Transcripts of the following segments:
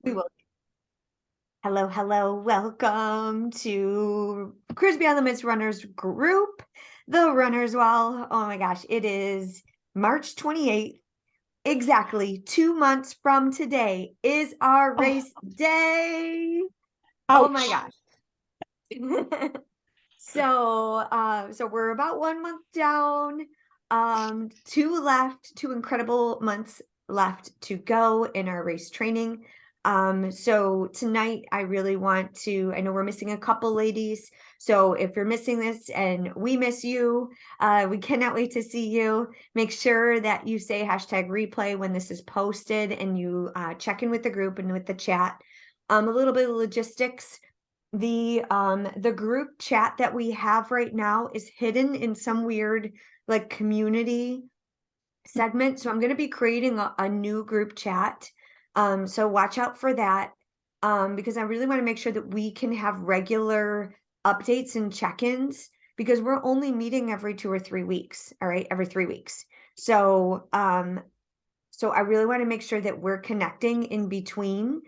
We will. Hello, hello. Welcome to Cruise Beyond the Limits Runners group, the Runners Wall. Oh my gosh, it is March 28th. Exactly 2 months from today is our Oh, race day. Oh my ouch. gosh. So we're about 1 month down. Two incredible months left to go in our race training. So tonight I really want to, I know we're missing a couple ladies. So if you're missing this and we miss you, we cannot wait to see you. Make sure that you say hashtag replay when this is posted and you check in with the group and with the chat. A little bit of logistics. The group chat that we have right now is hidden in some weird like community segment. So I'm going to be creating a new group chat. So watch out for that. Because I really want to make sure that we can have regular updates and check-ins because we're only meeting every 2 or 3 weeks. All right, every 3 weeks. So I really want to make sure that we're connecting in between,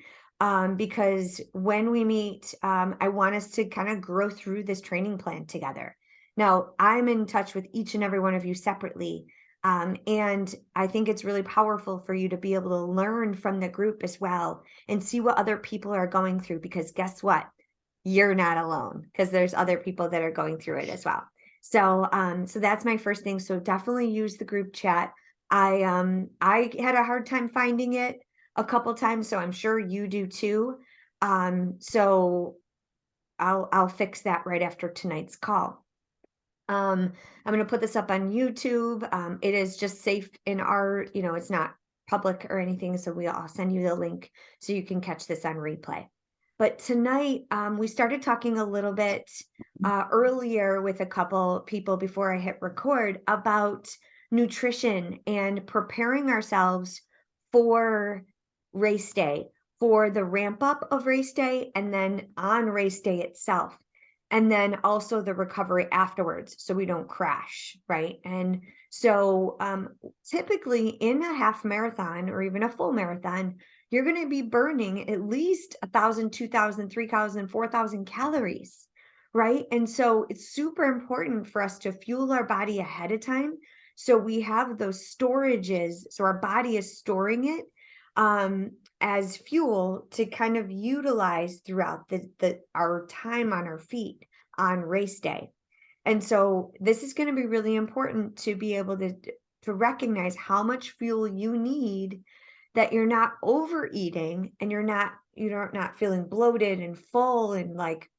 because when we meet, I want us to kind of grow through this training plan together. Now, I'm in touch with each and every one of you separately. And I think it's really powerful for you to be able to learn from the group as well and see what other people are going through, because guess what? You're not alone because there's other people that are going through it as well. So that's my first thing. So definitely use the group chat. I had a hard time finding it a couple times, so I'm sure you do too. So I'll fix that right after tonight's call. I'm going to put this up on YouTube. It is just safe in our, it's not public or anything, so I'll send you the link so you can catch this on replay. But tonight, we started talking a little bit earlier with a couple people before I hit record about nutrition and preparing ourselves for race day, for the ramp up of race day, and then on race day itself. And then also the recovery afterwards, so we don't crash, right? And so typically in a half marathon or even a full marathon, you're going to be burning at least 1,000, 2,000, 3,000, 4,000 calories, right? And so it's super important for us to fuel our body ahead of time. So we have those storages. So our body is storing it as fuel to kind of utilize throughout our time on our feet on race day. And so this is going to be really important to be able to recognize how much fuel you need, that you're not overeating and you're not feeling bloated and full and like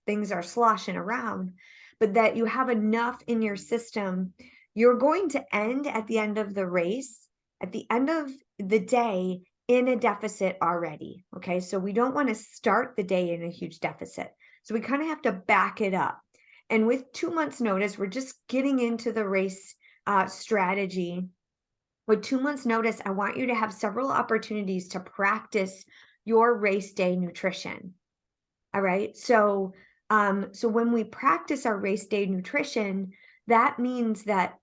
things are sloshing around, but that you have enough in your system. You're going to end at the end of the race, at the end of the day, in a deficit already. Okay. So we don't want to start the day in a huge deficit. So we kind of have to back it up. And with 2 months notice, we're just getting into the race strategy. With 2 months notice, I want you to have several opportunities to practice your race day nutrition. All right. So when we practice our race day nutrition, that means that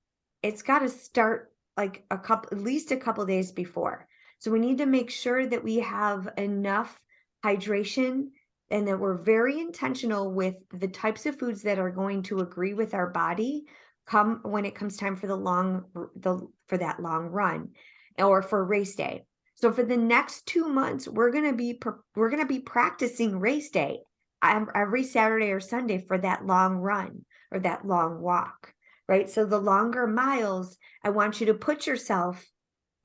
it's got to start like at least a couple days before. So we need to make sure that we have enough hydration and that we're very intentional with the types of foods that are going to agree with our body come when it comes time for for that long run or for race day. So for the next 2 months, we're going to be practicing race day every Saturday or Sunday for that long run or that long walk, right? So the longer miles, I want you to put yourself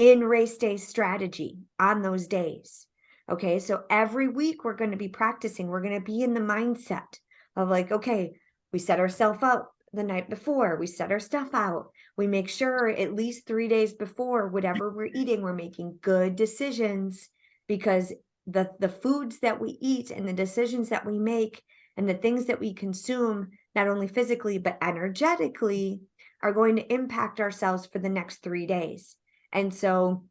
in race day strategy on those days. Okay, so every week we're going to be practicing. We're going to be in the mindset of like, okay, we set ourselves up the night before, we set our stuff out. We make sure at least 3 days before, whatever we're eating, we're making good decisions, because the foods that we eat and the decisions that we make and the things that we consume, not only physically but energetically, are going to impact ourselves for the next 3 days. And so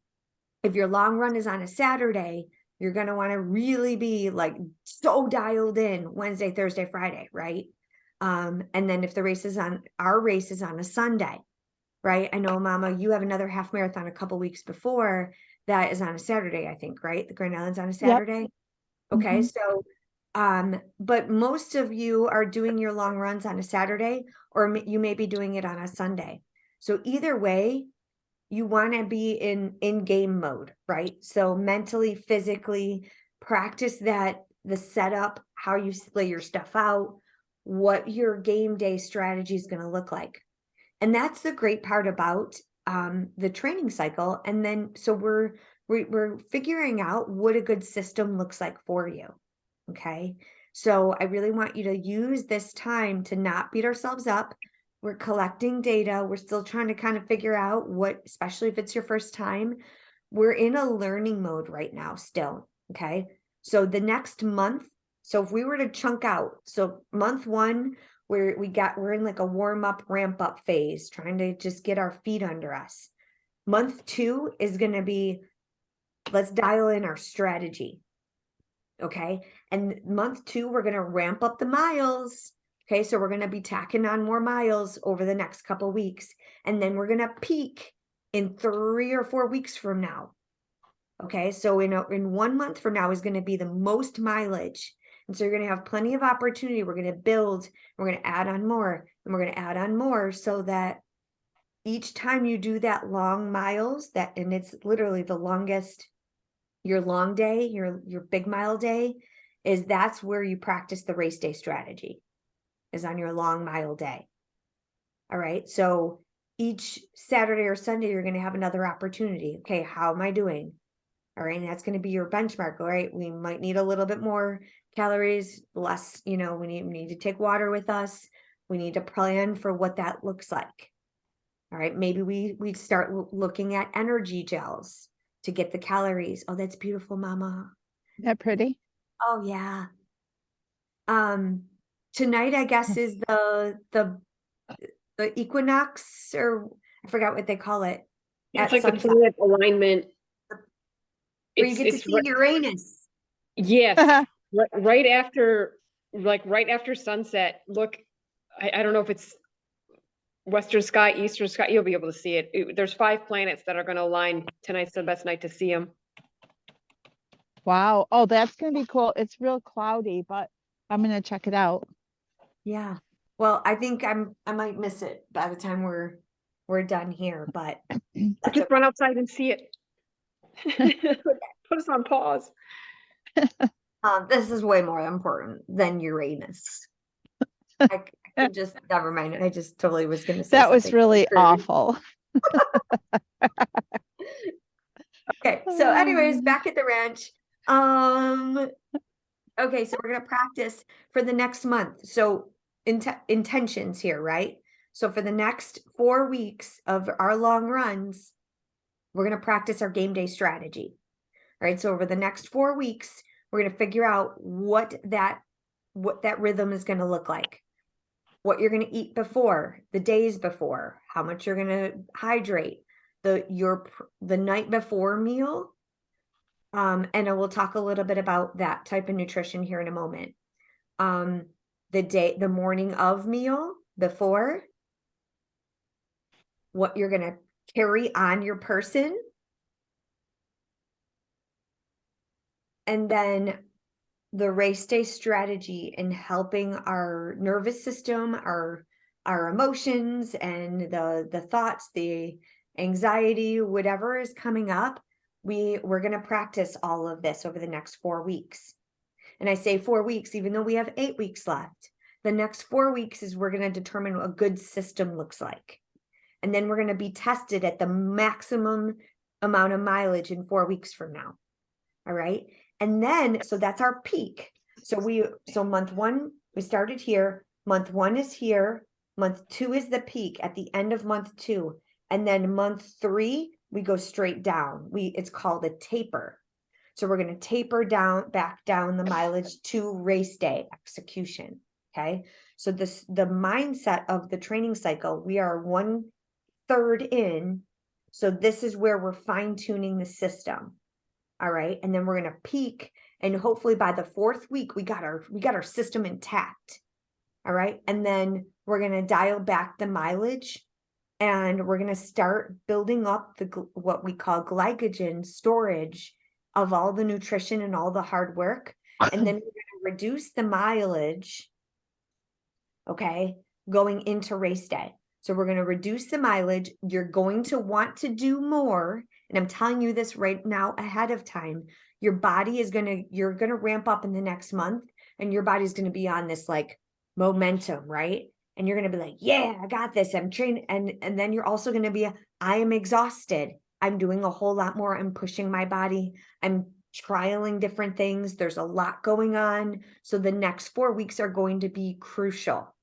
if your long run is on a Saturday, you're going to want to really be like so dialed in Wednesday, Thursday, Friday, right? And then if our race is on a Sunday, right? I know, Mama, you have another half marathon a couple weeks before. that is on a Saturday, I think, right? The Grand Island's on a Yep. Saturday. Okay, so but most of you are doing your long runs on a Saturday, or you may be doing it on a Sunday. So either way, you want to be in game mode, right? So mentally, physically, practice that, the setup, how you lay your stuff out, what your game day strategy is going to look like. And that's the great part about the training cycle. And then so we're figuring out what a good system looks like for you. Okay. So I really want you to use this time to not beat ourselves up. We're collecting data. We're still trying to kind of figure out what, especially if it's your first time, we're in a learning mode right now still. Okay. So the next month, so if we were to chunk out, so month one, we're in like a warm up, ramp up phase, trying to just get our feet under us. Month two is going to be, let's dial in our strategy. Okay. And month two, we're going to ramp up the miles. Okay. So we're going to be tacking on more miles over the next couple weeks. And then we're going to peak in 3 or 4 weeks from now. Okay. So in 1 month from now is going to be the most mileage. And so you're going to have plenty of opportunity. We're going to build, we're going to add on more, and we're going to add on more, so that each time you do that long miles, and it's literally the longest, your long day, your big mile day, that's where you practice the race day strategy, is on your long mile day. All right. So each Saturday or Sunday, you're going to have another opportunity. Okay. How am I doing? All right. And that's going to be your benchmark. All right. We might need a little bit more calories, less, we need to take water with us. We need to plan for what that looks like. All right. Maybe we start looking at energy gels to get the calories. Oh, that's beautiful, Mama. Isn't that pretty? Oh yeah. Tonight, I guess, is the equinox, or I forgot what they call it, It's at like the sunset, planet alignment. where you get to see Uranus. Yes, right after, like right after sunset. Look, I don't know if it's western sky, eastern sky. You'll be able to see it. There's 5 planets that are going to align. Tonight's the best night to see them. Wow. Oh, that's gonna be cool. It's real cloudy, but I'm gonna check it out. Yeah. Well, I think I might miss it by the time we're done here, but Just run outside and see it. Put us on pause. this is way more important than Uranus. I could just, never mind. I just totally was going to say That was something really crazy. awful. Okay, so anyways, back at the ranch. Okay, so we're gonna practice for the next month. So intentions here, right? So for the next 4 weeks of our long runs, we're gonna practice our game day strategy. All right, so over the next 4 weeks, we're gonna figure out what that rhythm is gonna look like. What you're gonna eat before, the days before, how much you're gonna hydrate, the night before meal. And I will talk a little bit about that type of nutrition here in a moment. The morning of meal before, what you're going to carry on your person. And then the race day strategy in helping our nervous system, our emotions, and the thoughts, the anxiety, whatever is coming up. We're going to practice all of this over the next 4 weeks. And I say 4 weeks, even though we have 8 weeks left. The next 4 weeks is we're going to determine what a good system looks like. And then we're going to be tested at the maximum amount of mileage in 4 weeks from now. All right. And then, so that's our peak. So month one, we started here. Month one is here. Month two is the peak at the end of month two. And then month three, we go straight down. It's called a taper. So we're going to taper back down the mileage to race day execution. Okay. So the mindset of the training cycle, we are 1/3 in. So this is where we're fine tuning the system. All right. And then we're going to peak. And hopefully by the 4th week, we got our system intact. All right. And then we're going to dial back the mileage and we're going to start building up what we call glycogen storage of all the nutrition and all the hard work. And then we're going to reduce the mileage, okay, going into race day. So we're going to reduce the mileage. You're going to want to do more. And I'm telling you this right now ahead of time. Your body is you're going to ramp up in the next month, and your body's going to be on this like momentum, right? And you're going to be like, yeah, I got this. I'm trained. And then you're also going to be, I am exhausted. I'm doing a whole lot more. I'm pushing my body. I'm trialing different things. There's a lot going on. So the next 4 weeks are going to be crucial.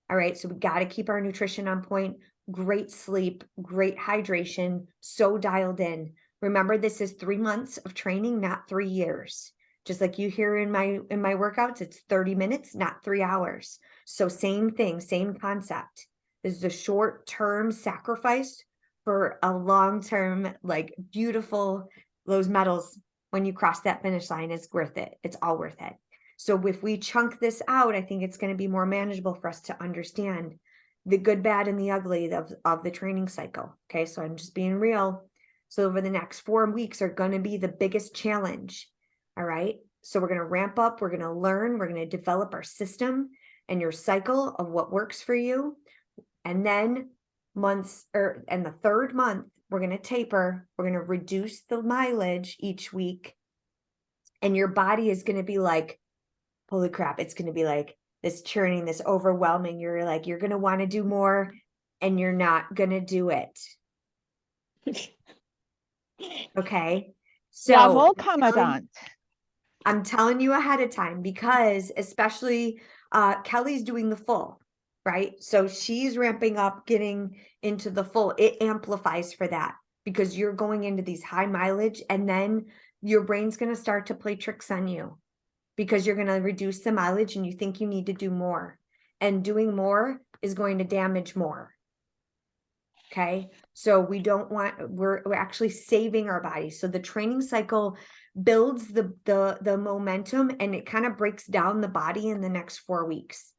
All right. So we got to keep our nutrition on point, great sleep, great hydration, so dialed in. Remember, this is 3 months of training, not 3 years. Just like you hear in my workouts, it's 30 minutes, not 3 hours. So same thing, same concept. This is a short-term sacrifice for a long-term, like beautiful, those medals when you cross that finish line is worth it. It's all worth it. So if we chunk this out, I think it's going to be more manageable for us to understand the good, bad, and the ugly of the training cycle. Okay, so I'm just being real. So over the next 4 weeks are going to be the biggest challenge. All right. So we're going to ramp up, we're going to learn, we're going to develop our system and your cycle of what works for you. And then and the third month, we're going to taper, we're going to reduce the mileage each week. And your body is going to be like, holy crap, it's going to be like this churning, this overwhelming. You're like, you're going to want to do more and you're not going to do it. Okay. So Commandant. I'm telling you ahead of time, because especially Kelly's doing the full, right? So she's ramping up, getting into the full. It amplifies for that because you're going into these high mileage, and then your brain's going to start to play tricks on you because you're going to reduce the mileage and you think you need to do more, and doing more is going to damage more. Okay. So we don't want, we're actually saving our body. So the training cycle builds the momentum, and it kind of breaks down the body in the next 4 weeks.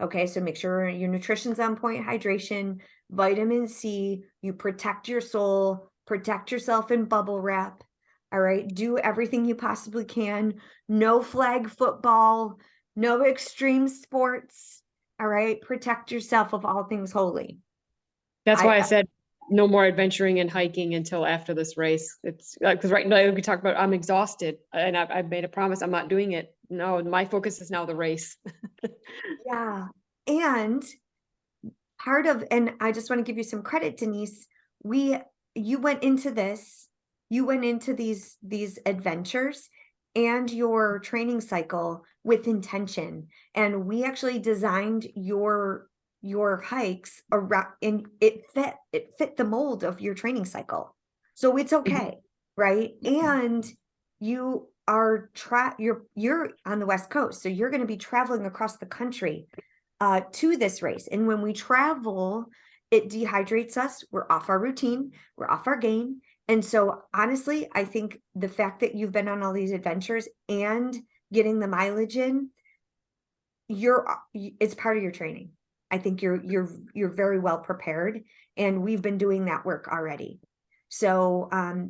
Okay. So make sure your nutrition's on point, hydration, vitamin C, you protect your soul, protect yourself in bubble wrap. All right. Do everything you possibly can. No flag football, no extreme sports. All right. Protect yourself of all things holy. That's why I said no more adventuring and hiking until after this race. It's because right now we talk about I'm exhausted and I've made a promise I'm not doing it. No, my focus is now the race. Yeah. And and I just want to give you some credit, Denise. You went into these adventures and your training cycle with intention. And we actually designed your hikes around, and it fit the mold of your training cycle. So it's okay, right? And you are you're on the West Coast, so you're going to be traveling across the country to this race. And when we travel, it dehydrates us. We're off our routine, we're off our game. And so honestly, I think the fact that you've been on all these adventures and getting the mileage in, it's part of your training. I think you're very well prepared, and we've been doing that work already. So,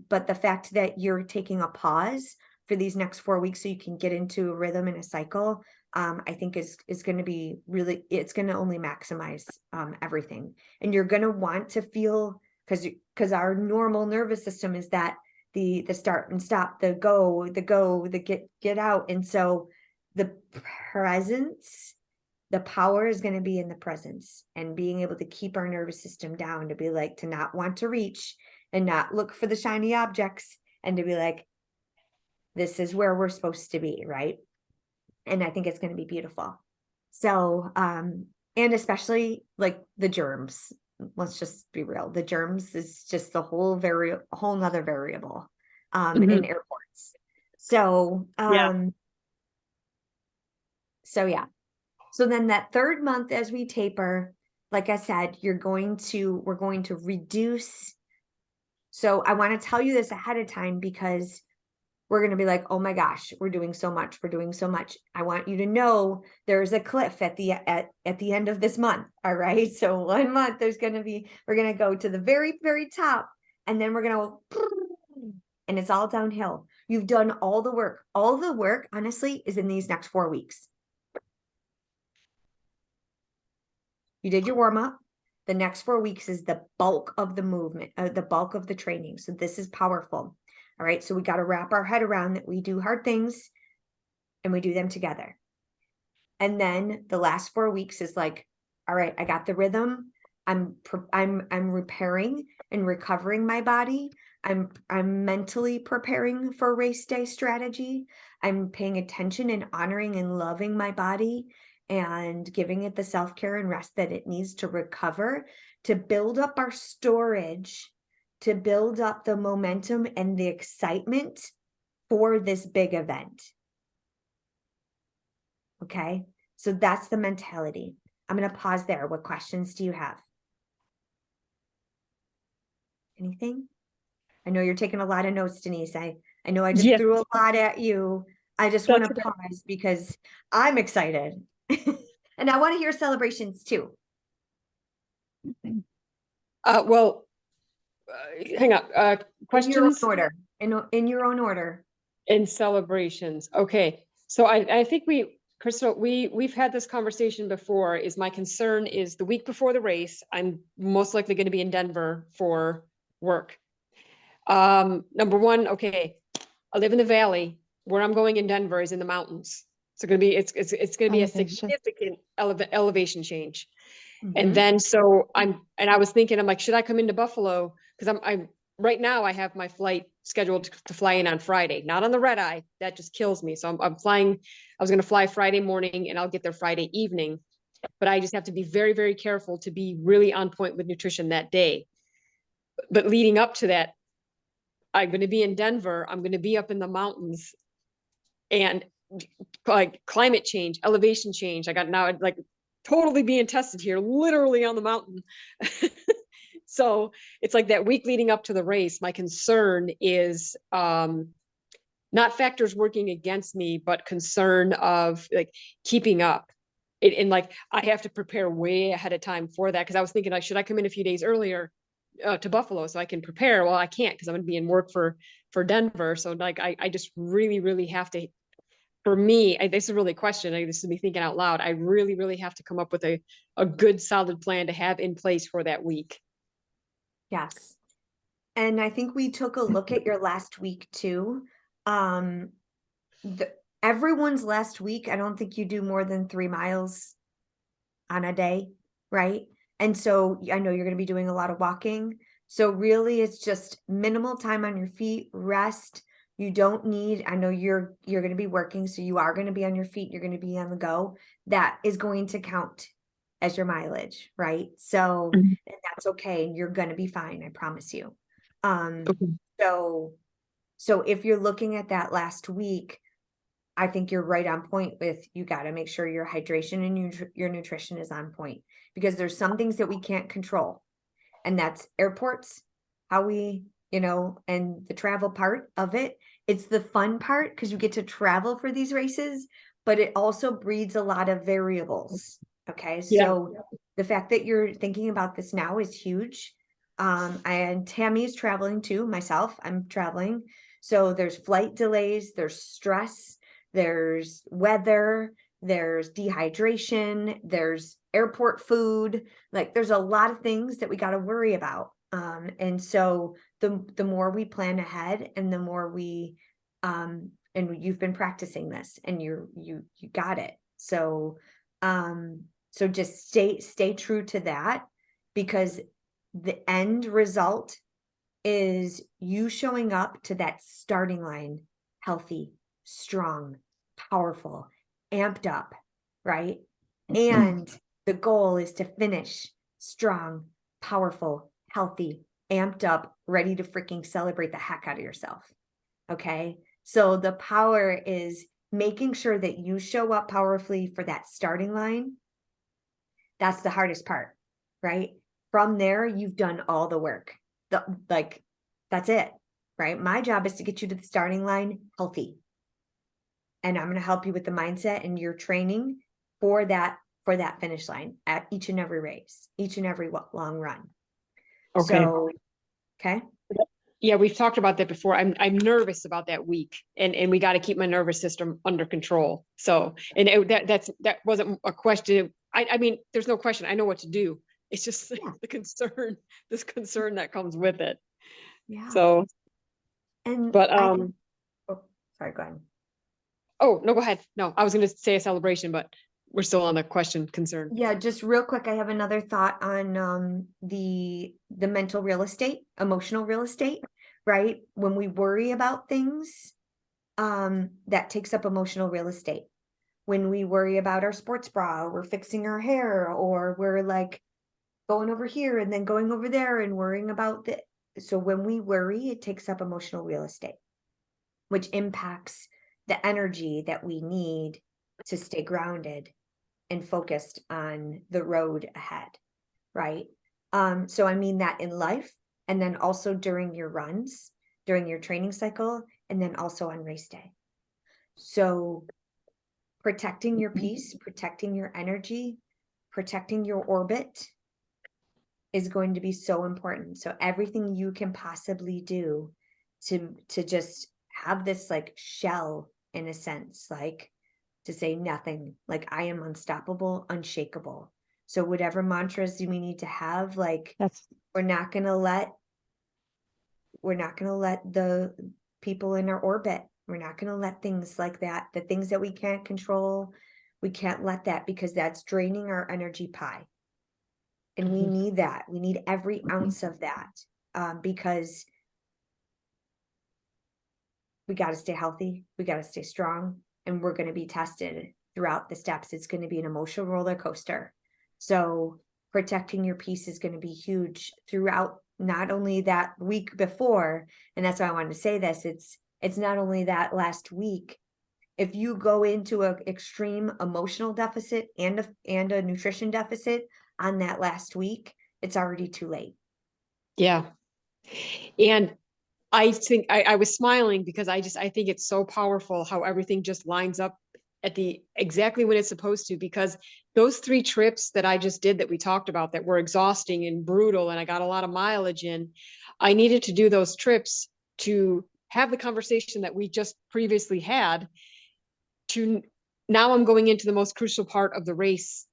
but the fact that you're taking a pause for these next 4 weeks so you can get into a rhythm and a cycle, I think is going to be really, it's going to only maximize everything. And you're going to want to feel, because our normal nervous system is that the start and stop, the go, the get out. And so the presence, the power is going to be in the presence, and being able to keep our nervous system down, to be like, to not want to reach and not look for the shiny objects, and to be like, this is where we're supposed to be, right? And I think it's going to be beautiful. So, and especially like the germs, let's just be real. The germs is just the whole nother variable, in airports. So, so yeah. So then that third month, as we taper, like I said, we're going to reduce. So I want to tell you this ahead of time, because we're going to be like, oh my gosh, we're doing so much. We're doing so much. I want you to know there's a cliff at the end of this month. All right. So 1 month we're going to go to the very, very top, and then we're going to, and it's all downhill. You've done all the work. All the work, honestly, is in these next 4 weeks. You did your warm up. The next 4 weeks is the bulk of the movement, the bulk of the training. So this is powerful. All right. So we got to wrap our head around that we do hard things and we do them together. And then the last 4 weeks is like, all right, I got the rhythm. I'm repairing and recovering my body. I'm mentally preparing for race day strategy. I'm paying attention and honoring and loving my body and giving it the self-care and rest that it needs to recover, to build up our storage, to build up the momentum and the excitement for this big event. Okay, so that's the mentality. I'm going to pause there. What questions do you have? Anything? I know you're taking a lot of notes, Denise. I know I just threw a lot at you. I just want to pause because I'm excited. And I want to hear celebrations too. Well, hang on. Questions? In your own order. In your own order. In celebrations. Okay. So I think Crystal, we've had this conversation before. Is my concern is the week before the race, I'm most likely going to be in Denver for work. Number one, okay, I live in the valley. Where I'm going in Denver is in the mountains. So it's going to be a significant elevation change. And then, so I was thinking, I'm like, should I come into Buffalo? Because I'm right now I have my flight scheduled to fly in on Friday, not on the red eye. That just kills me. So I'm flying. I was going to fly Friday morning and I'll get there Friday evening, but I just have to be very, very careful to be really on point with nutrition that day. But leading up to that, I'm going to be in Denver. I'm going to be up in the mountains, and like climate change, elevation change. I got now like totally being tested here, literally on the mountain. So it's like that week leading up to the race. My concern is not factors working against me, but concern of like keeping up. And like I have to prepare way ahead of time for that, because I was thinking, like, should I come in a few days earlier to Buffalo so I can prepare? Well, I can't, because I'm going to be in work for Denver. So like I just really, really have to. For me, this is really a question. This is me thinking out loud. I really, really have to come up with a good, solid plan to have in place for that week. Yes. And I think we took a look at your last week too. Everyone's last week, I don't think you do more than 3 miles on a day, right? And so I know you're going to be doing a lot of walking. So really it's just minimal time on your feet, rest. You don't need, I know you're going to be working, so you are going to be on your feet, you're going to be on the go. That is going to count as your mileage, right? So and that's okay. You're going to be fine, I promise you. So if you're looking at that last week, I think you're right on point with, you got to make sure your hydration and your nutrition is on point, because there's some things that we can't control, and that's airports, how we, and the travel part of it. It's the fun part because you get to travel for these races, but it also breeds a lot of variables. Okay. So the fact that you're thinking about this now is huge. And Tammy's traveling too, myself, I'm traveling. So there's flight delays, there's stress, there's weather, there's dehydration, there's airport food. Like there's a lot of things that we got to worry about. And so the more we plan ahead, and the more we, and you've been practicing this, and you got it. So, so just stay true to that, because the end result is you showing up to that starting line healthy, strong, powerful, amped up, right? And the goal is to finish strong, powerful, healthy, amped up, ready to freaking celebrate the heck out of yourself. Okay. So the power is making sure that you show up powerfully for that starting line. That's the hardest part, right? From there, you've done all the work. That's it. right? My job is to get you to the starting line healthy. And I'm going to help you with the mindset and your training for that finish line at each and every race, each and every long run. Okay. So, okay. Yeah, we've talked about that before. I'm nervous about that week, and we got to keep my nervous system under control. So, and that wasn't a question. I mean, there's no question. I know what to do. It's just this concern that comes with it. Yeah. So, And but oh, sorry, go ahead. Oh, no, go ahead. No, I was going to say a celebration, but we're still on the question concern. Yeah, just real quick, I have another thought on the mental real estate, emotional real estate, right? When we worry about things, that takes up emotional real estate. When we worry about our sports bra, or we're fixing our hair, or we're like going over here and then going over there and worrying about the so when we worry, it takes up emotional real estate, which impacts the energy that we need to stay grounded and focused on the road ahead, right? So I mean that in life, and then also during your runs, during your training cycle, and then also on race day. So protecting your peace, protecting your energy, protecting your orbit is going to be so important. So everything you can possibly do to just have this like shell, in a sense, like to say nothing, like I am unstoppable, unshakable. So whatever mantras we need to have, like we're not going to let the people in our orbit, we're not going to let things like that, the things that we can't control, we can't let that, because that's draining our energy pie. And we need that. We need every ounce of that, because we got to stay healthy. We got to stay strong, and we're going to be tested throughout the steps. It's going to be an emotional roller coaster. So protecting your peace is going to be huge throughout, not only that week before. And that's why I wanted to say this. It's not only that last week. If you go into an extreme emotional deficit and a nutrition deficit on that last week, it's already too late. Yeah. And I think I was smiling because I think it's so powerful how everything just lines up at the exactly when it's supposed to, because those 3 trips that I just did that we talked about that were exhausting and brutal, and I got a lot of mileage in, I needed to do those trips to have the conversation that we just previously had. To now I'm going into the most crucial part of the race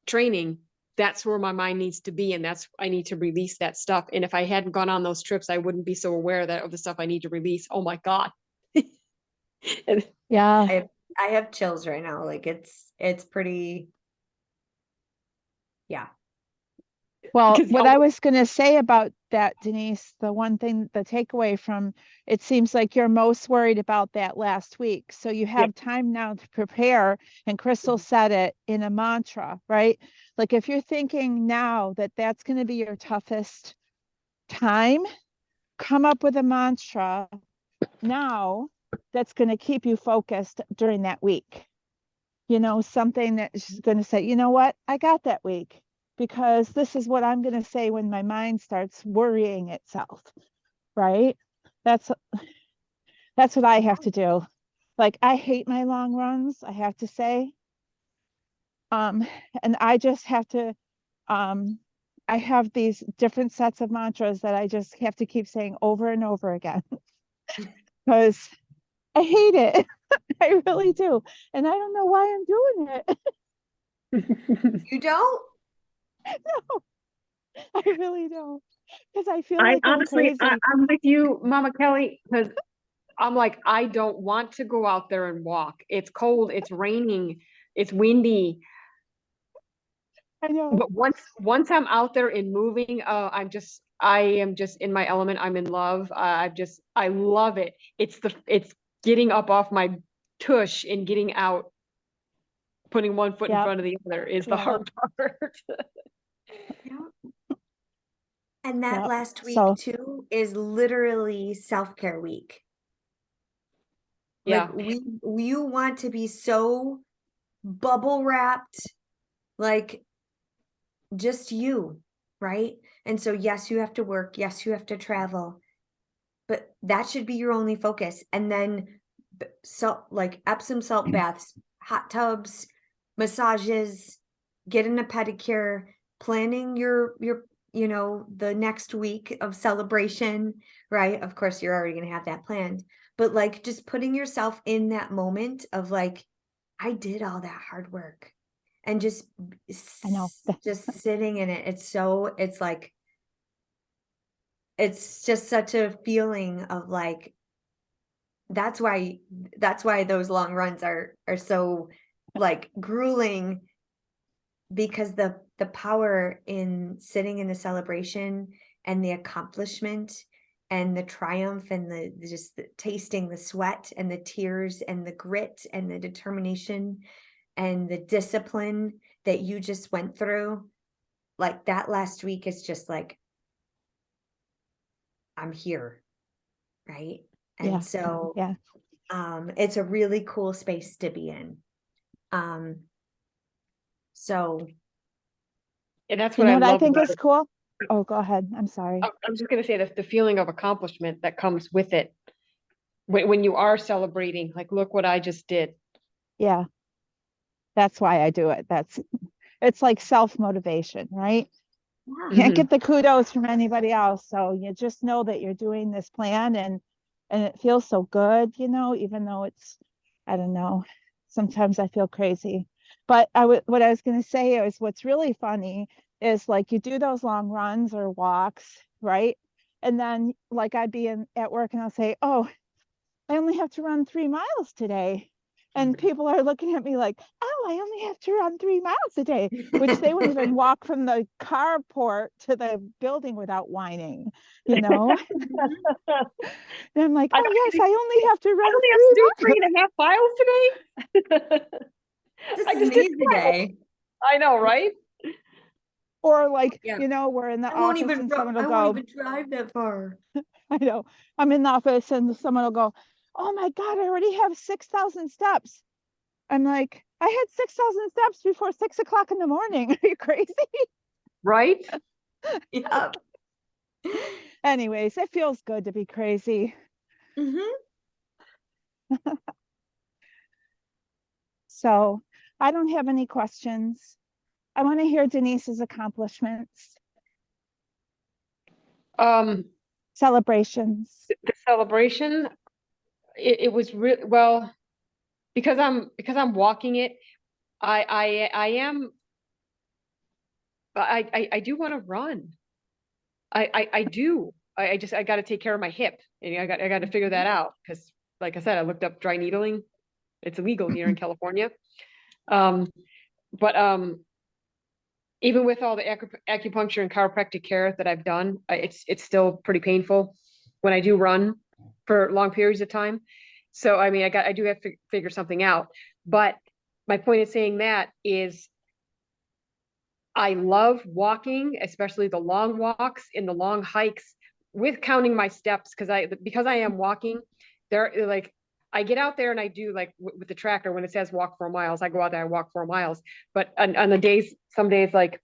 training. That's where my mind needs to be, and I need to release that stuff. And if I hadn't gone on those trips, I wouldn't be so aware of the stuff I need to release. Oh my God. Yeah. I have chills right now. Like it's pretty, yeah. Well, what I was going to say about that, Denise, the one thing, the takeaway from it seems like you're most worried about that last week. So you have time now to prepare. And Crystal said it in a mantra, right? Like if you're thinking now that that's going to be your toughest time, come up with a mantra now that's going to keep you focused during that week. You know, something that's going to say, you know what, I got that week, because this is what I'm going to say when my mind starts worrying itself, right? That's what I have to do. Like I hate my long runs, I have to say. And I just have to I have these different sets of mantras that I just have to keep saying over and over again because I hate it. I really do. And I don't know why I'm doing it. You don't? No, I really don't. Because I feel like I'm honestly, crazy. I'm with you, Mama Kelly, because I'm like, I don't want to go out there and walk. It's cold, it's raining, it's windy. I know. But once I'm out there and moving, I am just in my element. I'm in love. I love it. It's getting up off my tush and getting out, putting one foot in Yep. front of the other is the Yep. hard part. Yeah. And that Yep. last week So too is literally self-care week. Yeah. Like you want to be so bubble wrapped, like just you, right? And so yes, you have to work, yes, you have to travel, that should be your only focus. And then like Epsom salt baths, hot tubs, massages, getting a pedicure, planning your the next week of celebration, right? Of course, you're already going to have that planned, but like just putting yourself in that moment of like, I did all that hard work, and just I know. just sitting in it. It's like, it's just such a feeling of like, that's why those long runs are so like grueling, because the power in sitting in the celebration and the accomplishment and the triumph and just the tasting the sweat and the tears and the grit and the determination and the discipline that you just went through, like that last week is just like, I'm here, right? And Yeah. so Yeah. it's a really cool space to be in. So And that's You what know I what I love think about is it. cool? Oh, go ahead. I'm sorry. I'm just going to say that the feeling of accomplishment that comes with it when you are celebrating, like, look what I just did. Yeah. That's why I do it. It's like self-motivation, right? yeah. Can't Mhm. get the kudos from anybody else. So you just know that you're doing this plan and it feels so good, even though it's, I don't know, sometimes I feel crazy. But what I was going to say is what's really funny is like you do those long runs or walks, right? And then like I'd be at work and I'll say, oh, I only have to run 3 miles today. And people are looking at me like, oh, I only have to run 3 miles a day, which they wouldn't even walk from the carport to the building without whining, you know? And I'm like, I, oh, yes, I only have to I run only have to three do miles. 3.5 miles today. Just I as just me did 12. today. I know, right? Or like, Yeah. we're in the office and someone will I won't go, even drive that far. I know, I'm in the office and someone will go, oh my God, I already have 6,000 steps. I'm like, I had 6,000 steps before 6 o'clock in the morning. Are you crazy? Right? Yeah. Anyways, it feels good to be crazy. Hmm. So I don't have any questions. I want to hear Denise's accomplishments, Um, celebrations. the celebration, it was real well because I'm walking it. I am I do want to run. I do. I got to take care of my hip, and I got to figure that out because, like I said, I looked up dry needling. It's illegal here in California. Um, but even with all the acupuncture and chiropractic care that I've done, it's still pretty painful when I do run for long periods of time. So I mean, I do have to figure something out. But my point of saying that is I love walking, especially the long walks and the long hikes with counting my steps because I am walking there like I get out there and I do like with the tracker when it says walk 4 miles, I go out there, I walk 4 miles. But on the days, some days like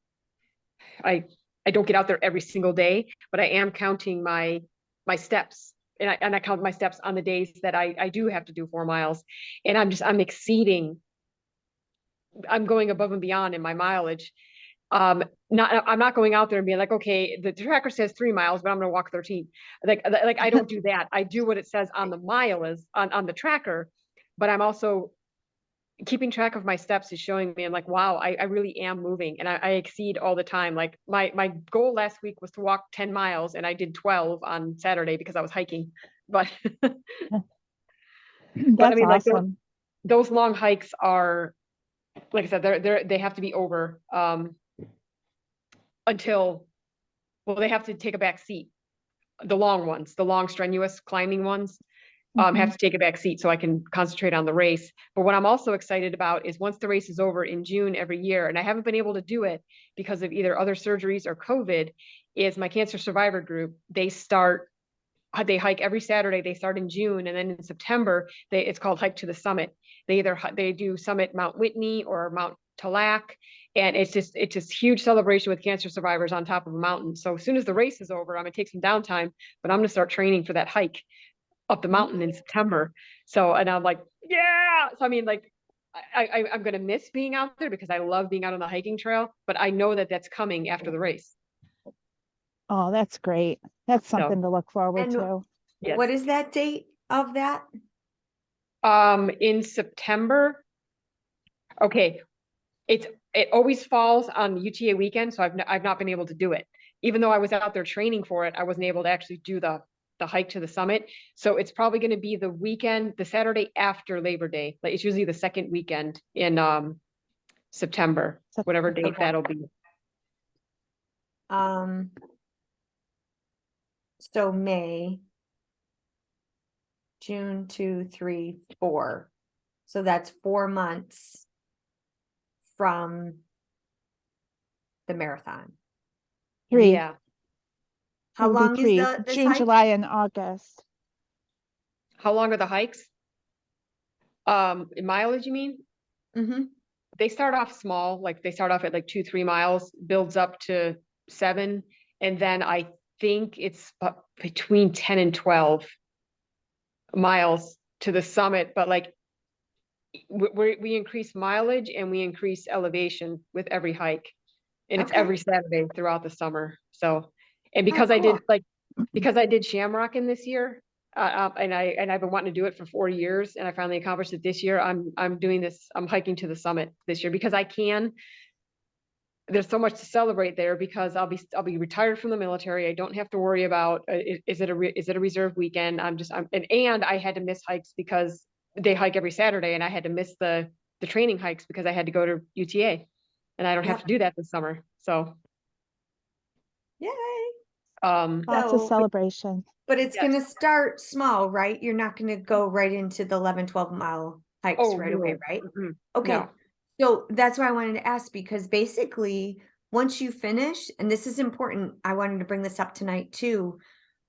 I I don't get out there every single day, but I am counting my steps. And I count my steps on the days that I do have to do 4 miles. And I'm exceeding, I'm going above and beyond in my mileage. I'm not going out there and being like, okay, the tracker says 3 miles, but I'm going to walk 13. Like I don't do that. I do what it says on the mile is on the tracker, but I'm also keeping track of my steps is showing me I'm like, wow, I really am moving and I exceed all the time. Like my goal last week was to walk 10 miles and I did 12 on Saturday because I was hiking. But but I That's mean like awesome. those long hikes are, like I said, they have to be over until, well, they have to take a back seat. The long ones, the long strenuous climbing ones, Mhm. have to take a back seat so I can concentrate on the race. But what I'm also excited about is once the race is over in June every year, and I haven't been able to do it because of either other surgeries or COVID, is my cancer survivor group. They hike every Saturday. They start in June, and then in September, it's called Hike to the Summit. They do Summit Mount Whitney or Mount Talac, and it's just huge celebration with cancer survivors on top of a mountain. So as soon as the race is over, I'm gonna take some downtime, but I'm gonna start training for that hike up the mountain in September. So, and I'm like, yeah. So, I mean, like, I'm going to miss being out there because I love being out on the hiking trail, but I know that that's coming after the race. Oh, that's great. That's So, something to look forward And to. yes. what is that date of that? In September. Okay. It always falls on UTA weekend, so I've not been able to do it. Even though I was out there training for it, I wasn't able to actually do the hike to the summit. So it's probably going to be the weekend, the Saturday after Labor Day. Like it's usually the second weekend in September, whatever date that'll be. So May, June, 2, 3, 4. So that's 4 months from the marathon. 3. Yeah. How long is 3. this June, hike? July, and August. How long are the hikes? In mileage, you mean? Mm-hmm. They start off small, like they start off at like 2-3 miles, builds up to 7, and then I think it's between 10 and 12 miles to the summit. But like we increase mileage and we increase elevation with every hike, and it's Okay. every Saturday throughout the summer. So, and because cool. I did Shamrocking this year, and I've been wanting to do it for 4 years, and I finally accomplished it this year. I'm doing this. I'm hiking to the summit this year because I can. There's so much to celebrate there because I'll be retired from the military. I don't have to worry about is it a reserve weekend. And I had to miss hikes because they hike every Saturday, and I had to miss the training hikes because I had to go to UTA, and I don't have to do that this summer. So, Yay. Lots of celebration. But it's Yes. going to start small, right? You're not going to go right into the 11, 12 mile hikes right away, right? Mm-mm. Okay. No. So that's why I wanted to ask, because basically once you finish, and this is important, I wanted to bring this up tonight too.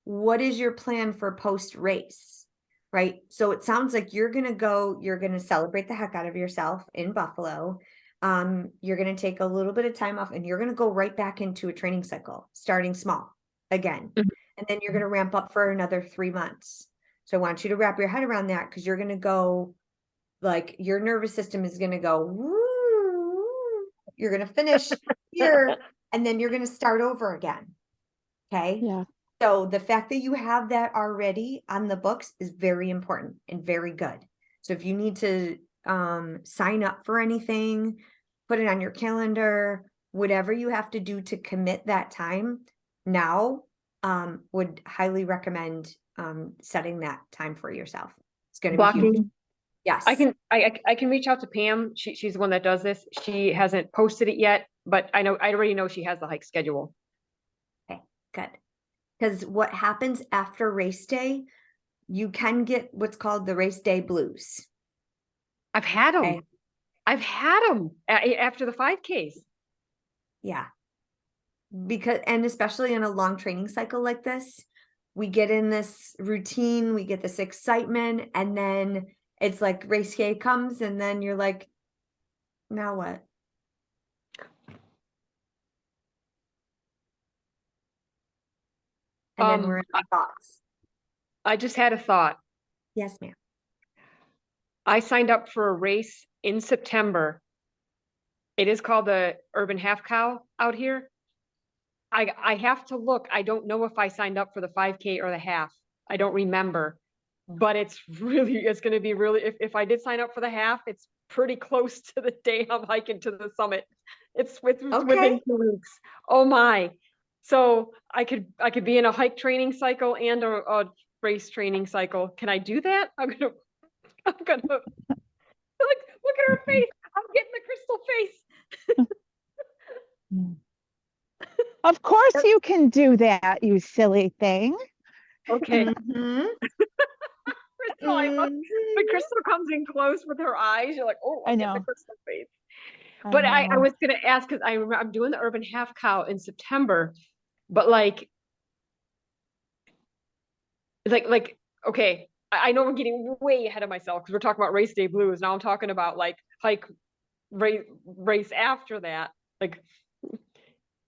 What is your plan for post race? Right? So it sounds like you're going to celebrate the heck out of yourself in Buffalo. You're going to take a little bit of time off and you're going to go right back into a training cycle, starting small again. Mhm. And then you're going to ramp up for another 3 months. So I want you to wrap your head around that, because you're going to go, like, your nervous system is going to go, woo, you're going to finish here, and then you're going to start over again. Okay. Yeah. So the fact that you have that already on the books is very important and very good. So if you need to sign up for anything, put it on your calendar, whatever you have to do to commit that time now, would highly recommend setting that time for yourself. It's going to be huge. Blocking. Yes. I can reach out to Pam. She's the one that does this. She hasn't posted it yet, but I already know she has the hike schedule. Okay, good. Because what happens after race day, you can get what's called the race day blues. I've had them. Okay. I've had them after the 5Ks. Yeah. Because, and especially in a long training cycle like this, we get in this routine, we get this excitement, and then it's like race day comes, and then you're like, now what? And then we're in our thoughts. I just had a thought. Yes, ma'am. I signed up for a race in September. It is called the Urban Half Cow out here. I have to look. I don't know if I signed up for the 5K or the half. I don't remember, but it's going to be really, if I did sign up for the half, it's pretty close to the day I'm hiking to the summit. It's within 2 weeks. Oh my. So I could be in a hike training cycle and a race training cycle. Can I do that? I'm gonna like, look at her face. I'm getting the crystal face. Of course you can do that, you silly thing. Okay. Mm-hmm. Crystal, I love when Crystal comes in close with her eyes. You're like, oh, I I'm know. getting the crystal face. But I was going to ask, because I'm doing the Urban Half Cow in September, but like, okay, I know we're getting way ahead of myself because we're talking about race day blues. Now I'm talking about like hike race after that. Like,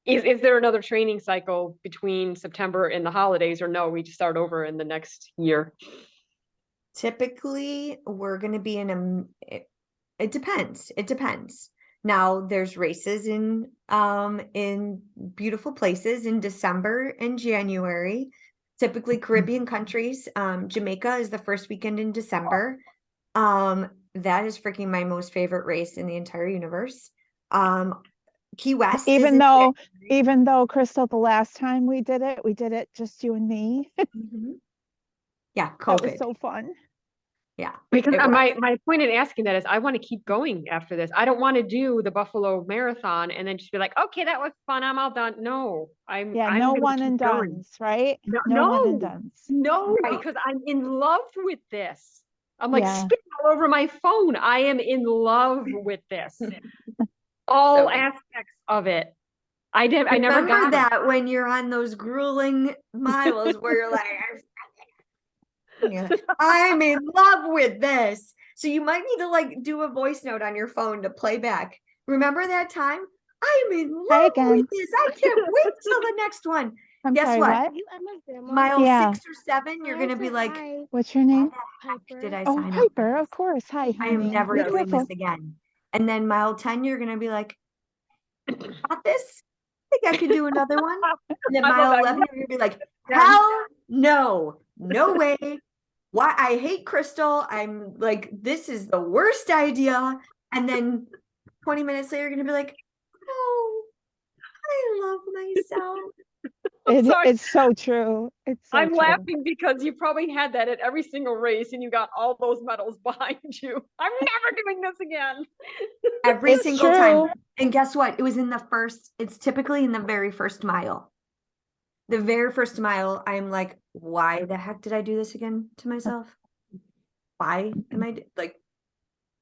is there another training cycle between September and the holidays, or no, we just start over in the next year? Typically, we're going to be it depends. It depends. Now there's races in beautiful places in December and January. Typically Caribbean countries. Jamaica is the first weekend in December. That is freaking my most favorite race in the entire universe. Key West is Even in though, January. Crystal, the last time we did it just you and me. Mhm. Yeah, That was COVID. so fun. Yeah, Because it was. my point in asking that is I want to keep going after this. I don't want to do the Buffalo Marathon and then just be like, okay, that was fun. I'm all done. No, Yeah, I'm no gonna one keep and going. dones, right? No, No one and no, dones. no, Right. because I'm in love with this. I'm like Yeah. spitting all over my phone. I am in love with this. All So aspects of it. I never remember got it. that when you're on those grueling miles where you're like, I'm in love with this. So you might need to like do a voice note on your phone to play back. Remember that time? I'm in Hi love again. with this. I can't wait till the next one. I'm Guess sorry, what? what? Mile Yeah. 6 or 7, you're gonna be like, What's your name? heck did I Oh, sign up for Piper, this? of course. Hi, I am honey. never Be doing this careful. again. And then mile 10, you're gonna be like, got this? I think I could do another one. And then I love mile that. 11, you're gonna be like, Yeah. hell no, no way. Why I hate Crystal. I'm like, this is the worst idea. And then 20 minutes later, you're gonna be like, oh, I love myself. Sorry. It's so true. It's so I'm true. laughing because you probably had that at every single race and you got all those medals behind you. I'm never doing this again. Every It's single true. time. And guess what? It was in the first, it's typically in the very first mile. The very first mile, I'm like, why the heck did I do this again to myself? Why am I like,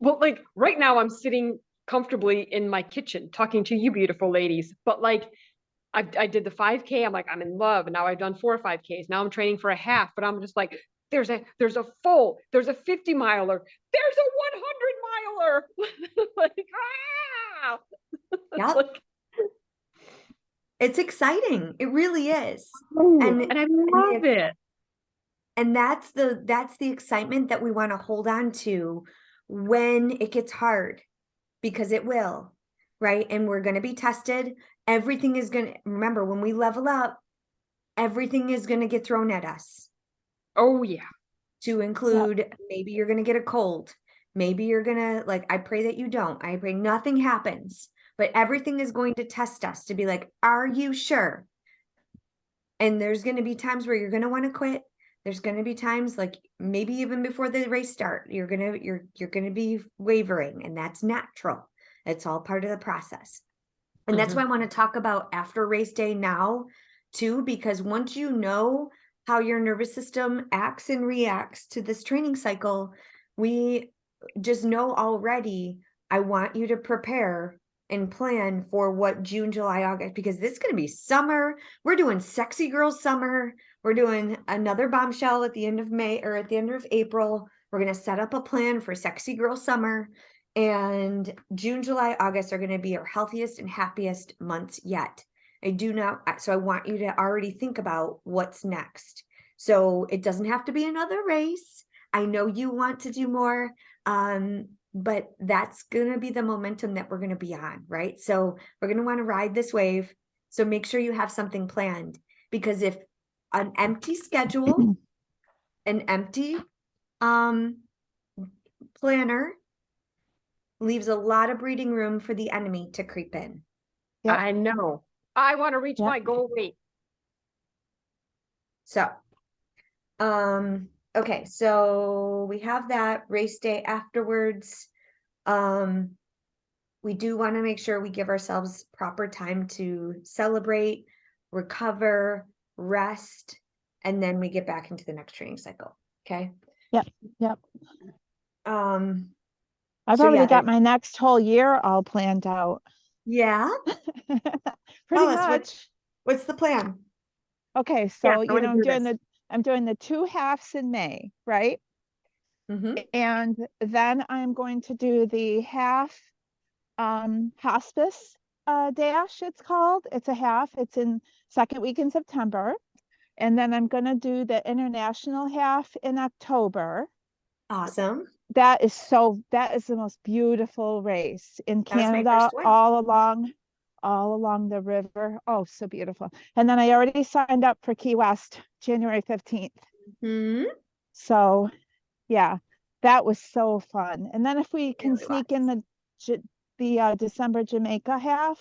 Well, like right now I'm sitting comfortably in my kitchen talking to you beautiful ladies, but like I did the 5K. I'm like, I'm in love. And now I've done 4 5Ks. Now I'm training for a half, but I'm just like, there's a full, there's a 50 miler, there's a 100 miler. Like, ah! yeah, Like, it's exciting. It really is. and I love it. And that's the excitement that we want to hold on to when it gets hard, because it will, right? And we're going to be tested. Everything is going to, remember, when we level up, everything is going to get thrown at us. Oh yeah. To include, maybe you're going to get a cold. Maybe you're going to, like, I pray that you don't. I pray nothing happens, but everything is going to test us to be like, are you sure? And there's going to be times where you're going to want to quit. There's going to be times, like maybe even before the race start, you're going to be wavering, and that's natural. It's all part of the process. And that's why I want to talk about after race day now too, because once you know how your nervous system acts and reacts to this training cycle, we just know already, I want you to prepare and plan for what June, July, August, because this is going to be summer. We're doing sexy girl summer. We're doing another bombshell at the end of May or at the end of April. We're going to set up a plan for sexy girl summer. And June, July, August are going to be our healthiest and happiest months yet. So I want you to already think about what's next. So it doesn't have to be another race. I know you want to do more, but that's going to be the momentum that we're going to be on, right? So we're going to want to ride this wave. So make sure you have something planned, because if an empty schedule, an empty planner leaves a lot of breathing room for the enemy to creep in. Yep. I know. I want to reach my goal weight. So, okay, so we have that race day afterwards. We do want to make sure we give ourselves proper time to celebrate, recover, rest, and then we get back into the next training cycle. Okay. Yep. So I've already yeah, got my next whole year all planned out. yeah. Pretty Tell us much. what's the plan? Okay, so I'm doing the 2 halves in May, right? And then I'm going to do the half hospice dash, it's called. It's a half. It's in second week in September. And then I'm going to do the international half in October. Awesome. That is the most beautiful race in That was my Canada, first one. all along the river. Oh, so beautiful. And then I already signed up for Key West, January 15th. Hmm. So yeah, that was so fun. And then if we can Really sneak was. in the December Jamaica half,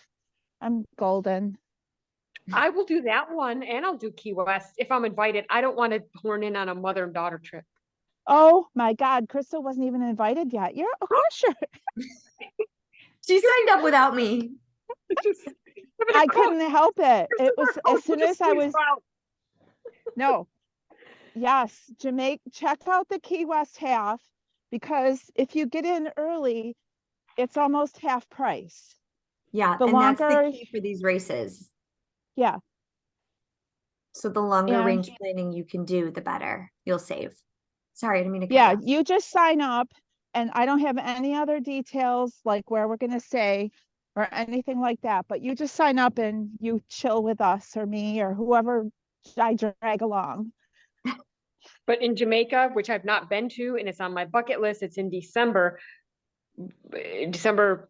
I'm golden. I will do that one, and I'll do Key West if I'm invited. I don't want to horn in on a mother and daughter trip. Oh my God, Crystal wasn't even invited yet. You're, of course you're. She signed up without me. Just I couldn't help it. It was as soon as I was. No, yes, Jamaica. Check out the Key West half, because if you get in early, it's almost half price. Yeah, The and that's the longer, key for these races. yeah, So the longer and range planning you can do, the better you'll save. Sorry, I didn't mean to cut you yeah, off. you just sign up, and I don't have any other details like where we're gonna stay or anything like that. But you just sign up and you chill with us or me or whoever I drag along. But in Jamaica, which I've not been to, and it's on my bucket list, it's in December. December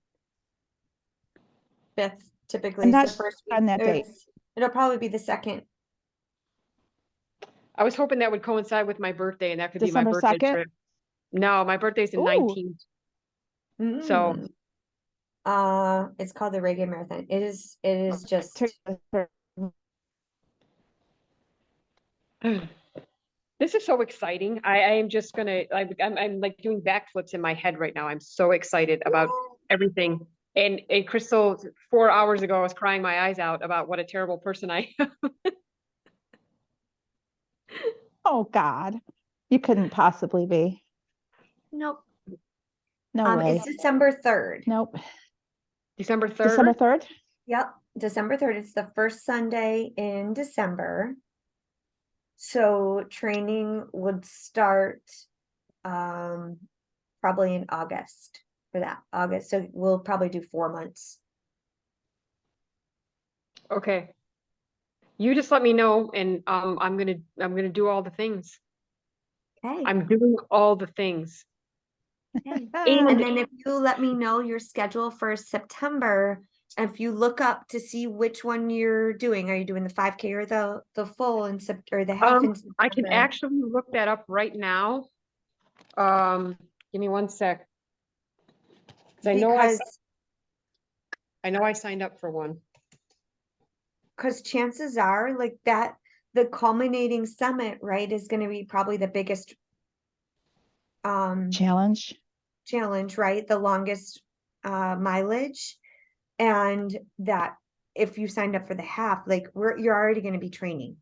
5th typically I'm is not the first week. on that date. It'll probably be the second. I was hoping that would coincide with my birthday, and that could be my December birthday 2nd. trip. No, my birthday's the Ooh, 19th. So Mm. It's called the Reggae Marathon. It is just this is so exciting. I am just gonna I'm like doing backflips in my head right now. I'm so excited about everything. And Crystal, 4 hours ago, I was crying my eyes out about what a terrible person I am. oh God, you couldn't possibly be. nope. No way. It's December 3rd. Nope. December 3rd. December 3rd. Yep, December 3rd. It's the first Sunday in December. So training would start probably in August for that. August. So we'll probably do 4 months. Okay. You just let me know, and I'm gonna do all the things. Okay. I'm doing all the things. Okay. And And then if you let me know your schedule for September, if you look up to see which one you're doing, are you doing the 5K or the full in or the half in I can September? actually look that up right now. Give me one sec. I know I signed up for one. Because chances are like that the culminating summit, right, is going to be probably the biggest Challenge. right? The longest mileage. And that if you signed up for the half, like you're already going to be training.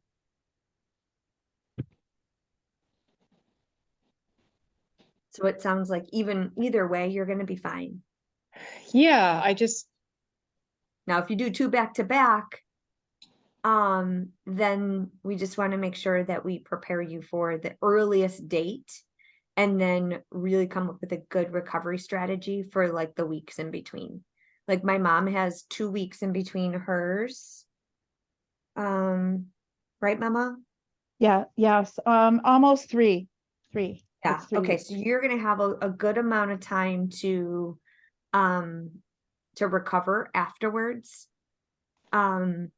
So it sounds like either way, you're going to be fine. Yeah, Now, if you do 2 back to back, then we just want to make sure that we prepare you for the earliest date and then really come up with a good recovery strategy for like the weeks in between. Like my mom has 2 weeks in between hers. Right, Mama? Yeah, yes. Almost 3. 3. Yeah. It's 3 Okay. weeks. So you're gonna have a good amount of time to recover afterwards. But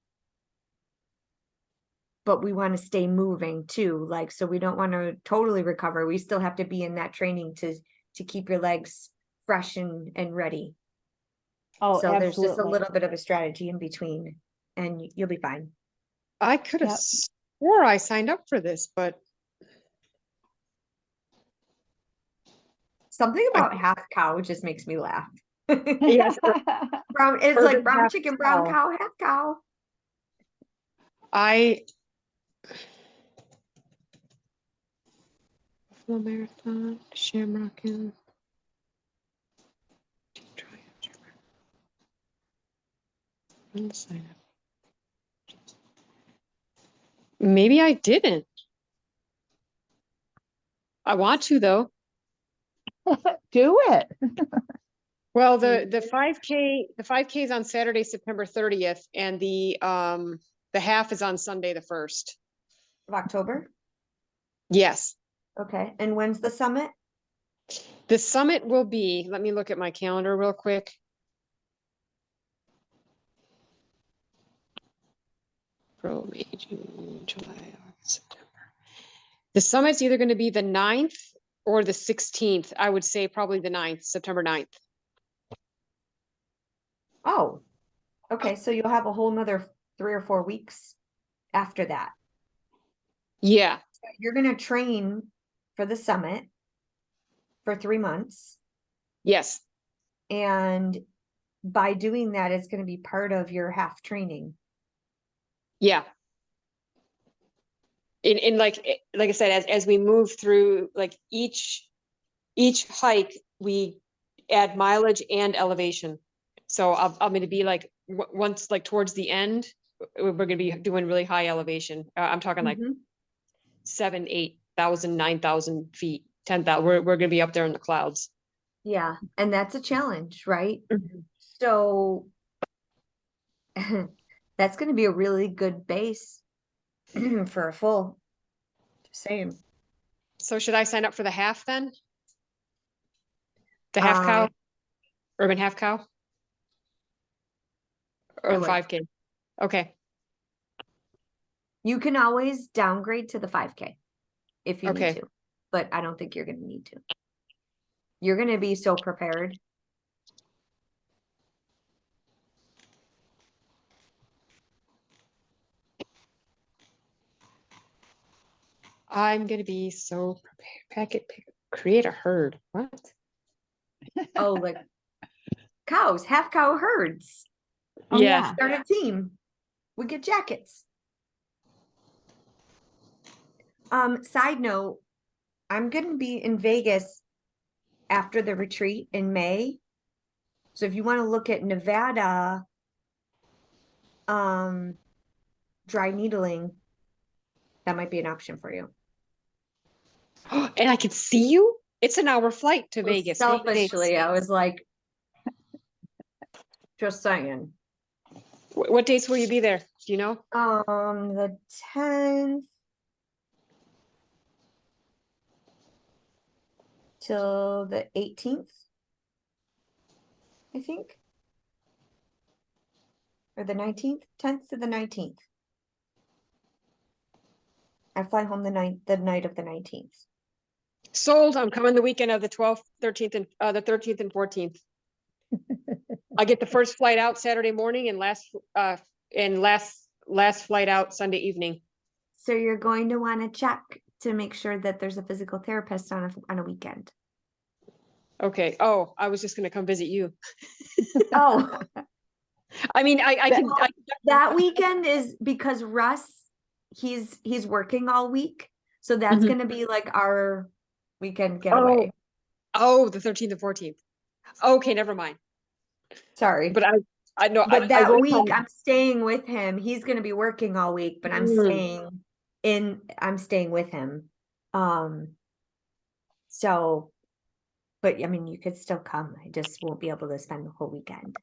we want to stay moving too. Like, so we don't want to totally recover. We still have to be in that training to keep your legs fresh and ready. Oh, So there's just a absolutely. little bit of a strategy in between and you'll be fine. I could have Yep. swore I signed up for this, but Something about half cow just makes me laugh. yes, Brown, it's like urban brown half chicken, brown cow. cow, half cow. Buffalo Marathon, Shamrock Hill. Sign up. Maybe I didn't. I want to though. Do it. Well, the 5K is on Saturday, September 30th, and the half is on Sunday the 1st. Of October. Yes. Okay. And when's the summit? The summit will be, let me look at my calendar real quick. April, May, June, July, August, September. The summit's either going to be the 9th or the 16th. I would say probably the 9th, September 9th. Oh, okay. So you'll have a whole nother 3 or 4 weeks after that. Yeah. So you're going to train for the summit for 3 months. Yes. And by doing that, it's going to be part of your half training. Yeah. In like I said, as we move through, like each hike, we add mileage and elevation. So I'm going to be like, once like towards the end, we're going to be doing really high elevation. I'm talking like 7,000, 8,000, 9,000 feet, 10,000. We're going to be up there in the clouds. Yeah. And that's a challenge, right? So that's going to be a really good base for a full. Just saying. So should I sign up for the half then? The half cow? Urban half cow? Or the 5K? Okay. You can always downgrade to the 5K if you need Okay. to, but I don't think you're going to need to. You're going to be so prepared. I'm going to be so prepared. Create a herd. What? Oh, like cows, half cow herds. Oh, Yeah. Start a team. We get jackets. Side note, I'm going to be in Vegas after the retreat in May. So if you want to look at Nevada, dry needling, that might be an option for you. And I can see you? It's an hour flight to Well, Vegas. selfishly, I was like, just saying. What dates will you be there? Do you know? The 10th till the 18th, I think. Or the 19th, 10th to the 19th. I fly home the night of the 19th. Sold. I'm coming the weekend of the 12th, 13th, and the 13th and 14th. I get the first flight out Saturday morning and last flight out Sunday evening. So you're going to want to check to make sure that there's a physical therapist on a weekend. Okay. Oh, I was just going to come visit you. Oh, I mean, I can. That weekend is because Russ, he's working all week. So that's going to be like our weekend getaway. Oh, the 13th and 14th. Okay, never mind. Sorry. But I know. But that I week I'm staying with him. He's going to be working all week, but I'm staying with him. So, but I mean, you could still come. I just won't be able to spend the whole weekend.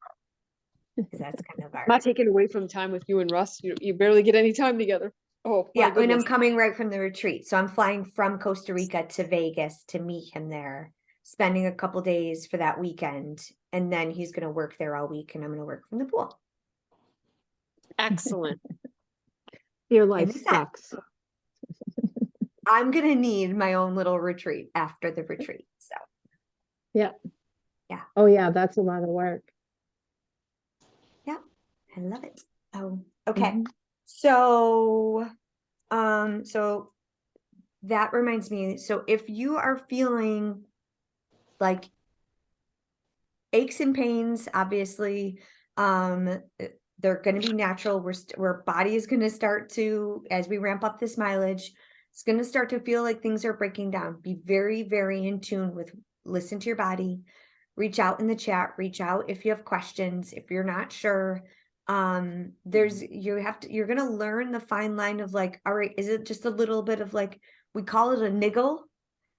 Because that's kind of our. Not taking away from time with you and Russ. You barely get any time together. Oh, yeah. my And I'm goodness. coming right from the retreat. So I'm flying from Costa Rica to Vegas to meet him there, spending a couple days for that weekend. And then he's going to work there all week and I'm going to work from the pool. Excellent. Your life sucks. I'm going to need my own little retreat after the retreat. So. Yeah. Yeah. Oh yeah, that's a lot of work. Yeah. I love it. Oh, okay. So, so that reminds me. So if you are feeling like aches and pains, obviously, they're going to be natural. Our body is going to start to, as we ramp up this mileage, it's going to start to feel like things are breaking down. Be very, very in tune with, listen to your body, reach out in the chat, reach out if you have questions, if you're not sure. You're going to learn the fine line of like, all right, is it just a little bit of like, we call it a niggle.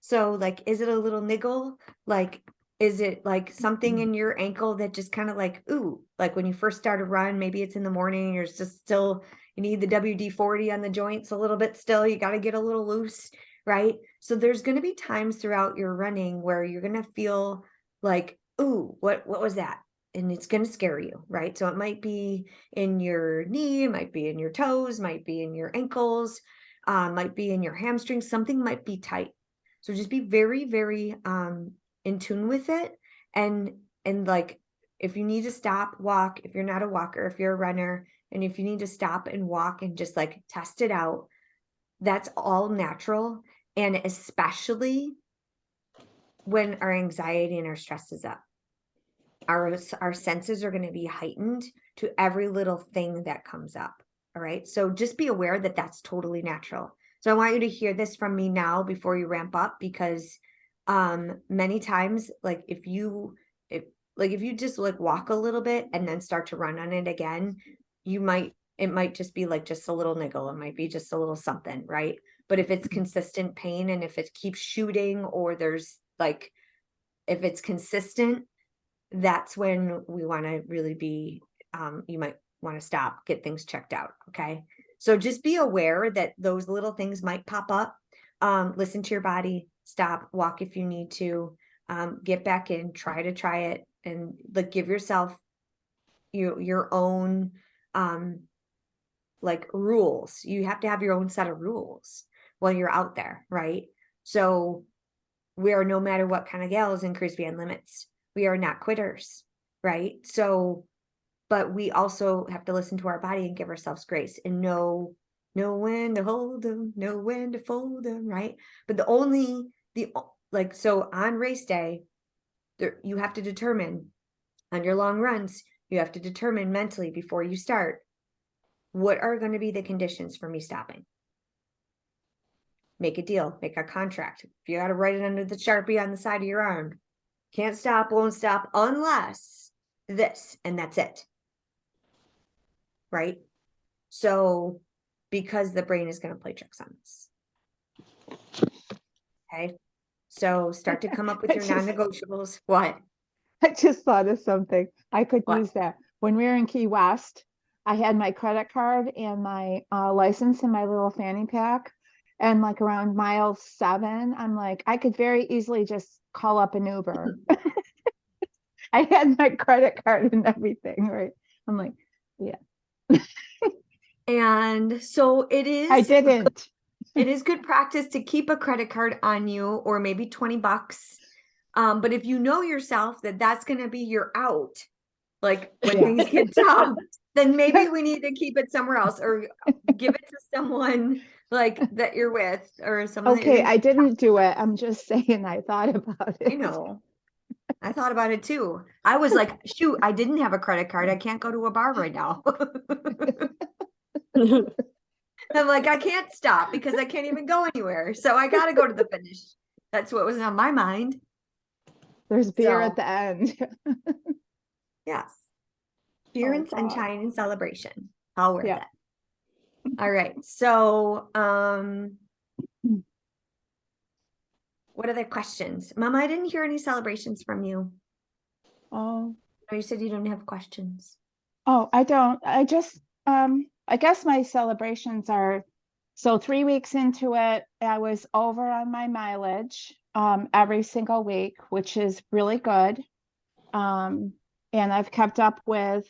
So like, is it a little niggle? Like, is it like something in your ankle that just kind of like, ooh, like when you first start a run, maybe it's in the morning, you're just still, you need the WD-40 on the joints a little bit still, you got to get a little loose. right? So there's going to be times throughout your running where you're going to feel like, ooh, what was that? And it's going to scare you, right? So it might be in your knee, it might be in your toes, might be in your ankles, might be in your hamstrings, something might be tight. So just be very, very in tune with it. And like, if you need to stop, walk, if you're not a walker, if you're a runner, and if you need to stop and walk and just like test it out, that's all natural. And especially when our anxiety and our stress is up, our senses are going to be heightened to every little thing that comes up. All right. So just be aware that that's totally natural. So I want you to hear this from me now before you ramp up, because many times, like if you just like walk a little bit and then start to run on it again, it might just be like just a little niggle. It might be just a little something, right? But if it's consistent pain, and if it keeps shooting, or there's like, if it's consistent, that's when we want to really be, you might want to stop, get things checked out. Okay. So just be aware that those little things might pop up. Listen to your body, stop, walk if you need to, get back in, try it, and like give yourself your own, like rules. You have to have your own set of rules while you're out there, right? So we are, no matter what kind of gals, increase beyond limits. We are not quitters, right? So, but we also have to listen to our body and give ourselves grace and know when to hold them, know when to fold them, right? But so on race day, you have to determine, on your long runs, you have to determine mentally before you start, what are going to be the conditions for me stopping? Make a deal, make a contract. If you got to write it under the Sharpie on the side of your arm, can't stop, won't stop unless this, and that's it. Right? So, because the brain is going to play tricks on us. Okay. So start to come up with your non-negotiables. What? I just thought of something. I could What? use that. When we were in Key West, I had my credit card and my license in my little fanny pack. And like around mile 7, I'm like, I could very easily just call up an Uber. I had my credit card and everything, right? I'm like, yeah. And so I didn't. It is good practice to keep a credit card on you, or maybe $20. But if you know yourself that that's going to be your out, like when things get tough, then maybe we need to keep it somewhere else, or give it to someone like that you're with, or someone Okay, I didn't do it. I'm just saying I thought about it. I know. I thought about it too. I was like, shoot, I didn't have a credit card. I can't go to a bar right now. I'm like, I can't stop because I can't even go anywhere. So I got to go to the finish. That's what was on my mind. There's beer at the end. Yes. Beer and sunshine and celebration. All worth it. All right. So, what other questions? Mama, I didn't hear any celebrations from you. Oh. You said you don't have questions. Oh, I don't. I just, I guess my celebrations are, so 3 weeks into it, I was over on my mileage, every single week, which is really good. And I've kept up with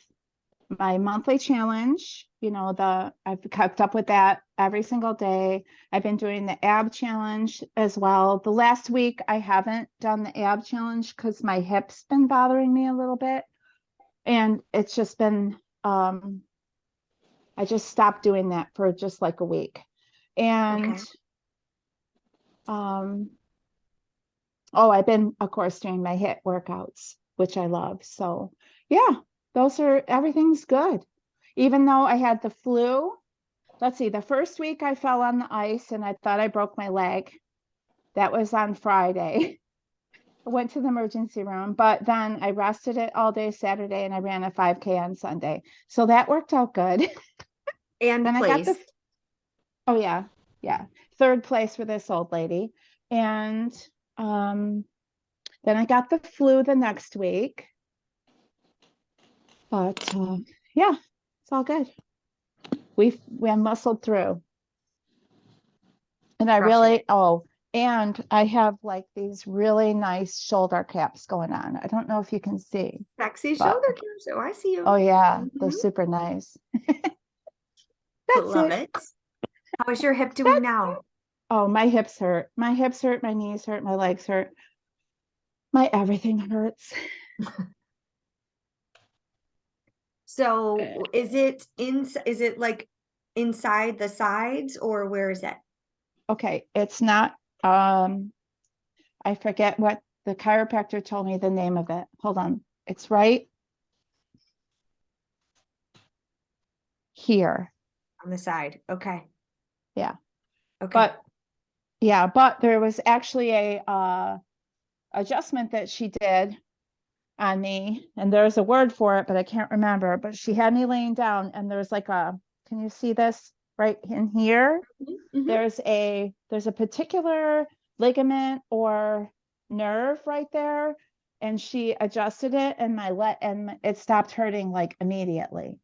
my monthly challenge, I've kept up with that every single day. I've been doing the ab challenge as well. The last week I haven't done the ab challenge because my hip's been bothering me a little bit. And it's just been, I just stopped doing that for just like a week. And, I've been, of course, doing my HIIT workouts, which I love. So yeah, everything's good. Even though I had the flu, let's see, the first week I fell on the ice and I thought I broke my leg. That was on Friday. I went to the emergency room, but then I rested it all day Saturday and I ran a 5K on Sunday. So that worked out good. And then place. I got oh yeah, yeah. 3rd place for this old lady. And then I got the flu the next week. But yeah, it's all good. We muscled through. And I crushing really, it. and I have like these really nice shoulder caps going on. I don't know if you can see, Sexy but shoulder caps. Oh, I see you. oh yeah, they're Mhm. super nice. That's Love it. it. How is your hip doing That's now? Oh, my hips hurt. My hips hurt, my knees hurt, my legs hurt. My everything hurts. So is it like inside the sides or where is it? Okay, it's not I forget what the chiropractor told me the name of it. Hold on. It's right here. On the side. Okay. Yeah. Okay. But yeah, but there was actually a adjustment that she did on me, and there's a word for it, but I can't remember. But she had me laying down, and there's like can you see this right in here? Mm-hmm. There's a particular ligament or nerve right there, and she adjusted it, and it stopped hurting like immediately.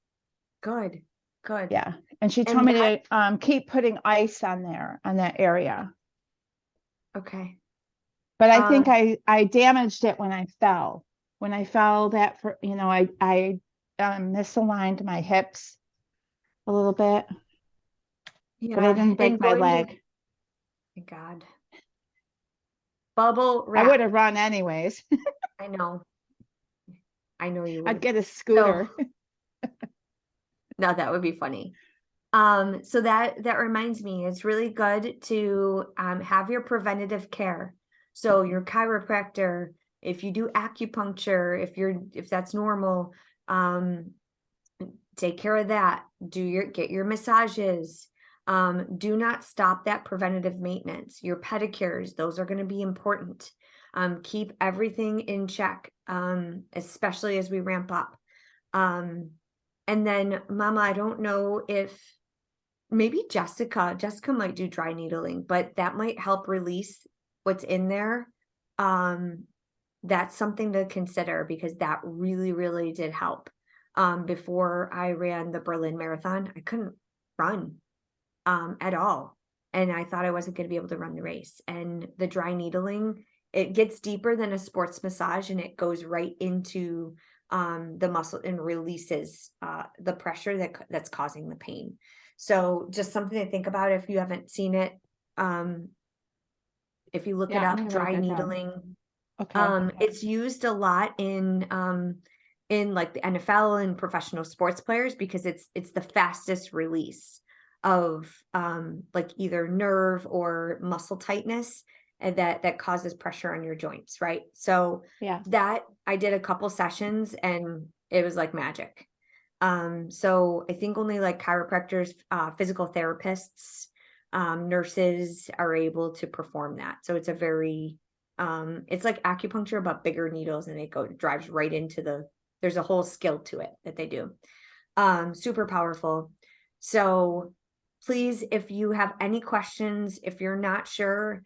Good. Good. Yeah, and she told And me that, to keep putting ice on there on that area. okay. But I think Um, I damaged it when I fell. When I fell, that for I misaligned my hips a little bit, but I yeah, didn't break and my going to, leg. thank God. Bubble I would wrap. have run anyways. I know. I know you I'd would. get a So scooter. no, that would be funny. So that reminds me, it's really good to have your preventative care. So your chiropractor, if you do acupuncture, if that's normal, um, take care of that. Get your massages. Do not stop that preventative maintenance. Your pedicures, those are going to be important. Keep everything in check, especially as we ramp up. Um, and then, Mama, I don't know if maybe Jessica might do dry needling, but that might help release what's in there. Um, that's something to consider because that really, really did help. Before I ran the Berlin Marathon, I couldn't run at all. And I thought I wasn't going to be able to run the race. And the dry needling, it gets deeper than a sports massage and it goes right into the muscle and releases the pressure that's causing the pain. So just something to think about if you haven't seen it. If you look it Yeah, I'm up, gonna write dry that down. needling. Okay. It's used a lot in like the NFL and professional sports players because it's the fastest release of like either nerve or muscle tightness and that causes pressure on your joints, right? So Yeah. that I did a couple sessions and it was like magic. So I think only like chiropractors, physical therapists, nurses are able to perform that. So it's a very it's like acupuncture but bigger needles and it drives right into there's a whole skill to it that they do. Super powerful. So please, if you have any questions, if you're not sure,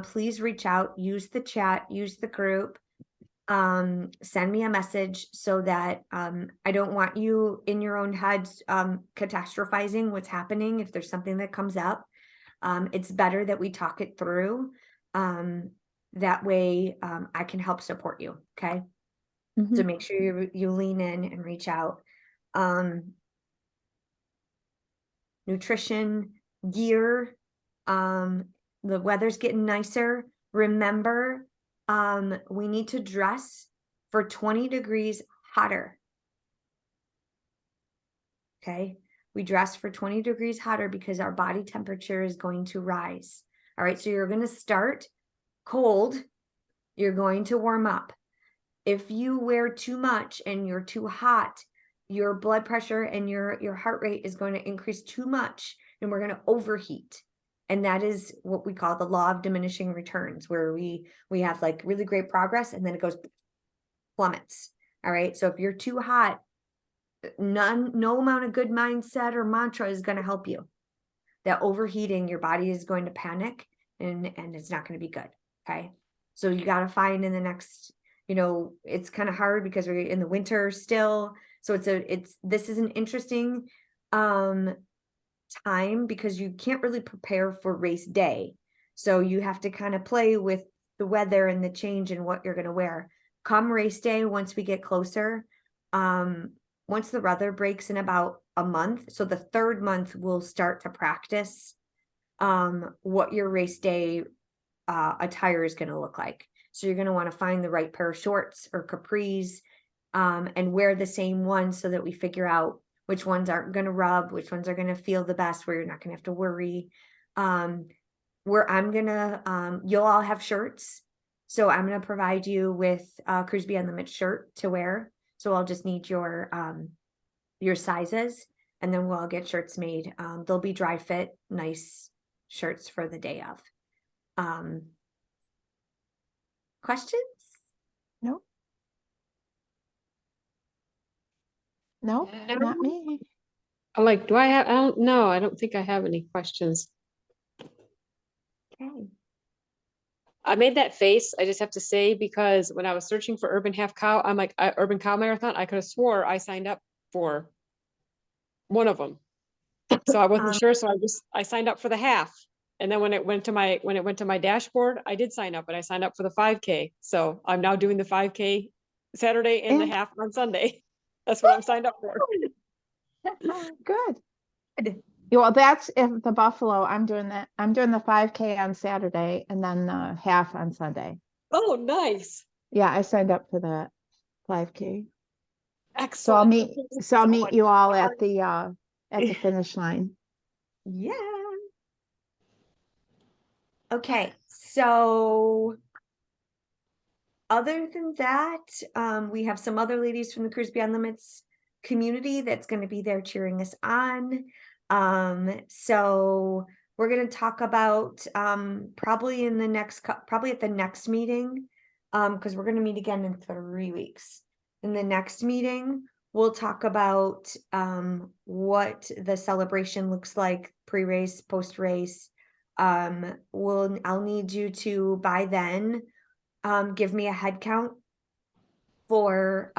please reach out, use the chat, use the group, send me a message so that I don't want you in your own head catastrophizing what's happening if there's something that comes up. It's better that we talk it through. That way I can help support you. Okay. So make sure you lean in and reach out. Nutrition, gear, the weather's getting nicer. Remember, we need to dress for 20 degrees hotter. Okay. We dress for 20 degrees hotter because our body temperature is going to rise. All right. So you're going to start cold. You're going to warm up. If you wear too much and you're too hot, your blood pressure and your heart rate is going to increase too much and we're going to overheat. And that is what we call the law of diminishing returns, where we have like really great progress and then it goes plummets. All right. So if you're too hot, no amount of good mindset or mantra is going to help you. That overheating, your body is going to panic and it's not going to be good. Okay. So you got to find in the next, it's kind of hard because we're in the winter still. So this is an interesting time because you can't really prepare for race day. So you have to kind of play with the weather and the change and what you're going to wear. Come race day, once we get closer, once the weather breaks in about a month, so the third month we'll start to practice what your race day attire is going to look like. So you're going to want to find the right pair of shorts or capris and wear the same ones so that we figure out which ones aren't going to rub, which ones are going to feel the best, where you're not going to have to worry. Where I'm going to, you'll all have shirts. So I'm going to provide you with a CBL Unlimited shirt to wear. So I'll just need your sizes, and then we'll all get shirts made. They'll be dry fit, nice shirts for the day of. Questions? No. No, not me. I'm like, I don't know. I don't think I have any questions. Okay. I made that face, I just have to say, because when I was searching for Urban Half Cow, I'm like, Urban Cow Marathon, I could have swore I signed up for one of them. So I wasn't sure. So I signed up for the half. And then when it went to my dashboard, I did sign up, and I signed up for the 5K. So I'm now doing the 5K Saturday and the half on Sunday. That's what I'm signed up for. Good. Well, that's if the Buffalo. I'm doing that. I'm doing the 5K on Saturday and then the half on Sunday. Oh, nice. Yeah, I signed up for that 5K. Excellent. So I'll meet you all at the finish line. Yeah. Okay, so other than that, we have some other ladies from the Cruise Beyond Limits community that's going to be there cheering us on. So we're going to talk about probably at the next meeting, because we're going to meet again in 3 weeks. In the next meeting, we'll talk about what the celebration looks like pre-race, post-race. I'll need you to, by then, give me a head count for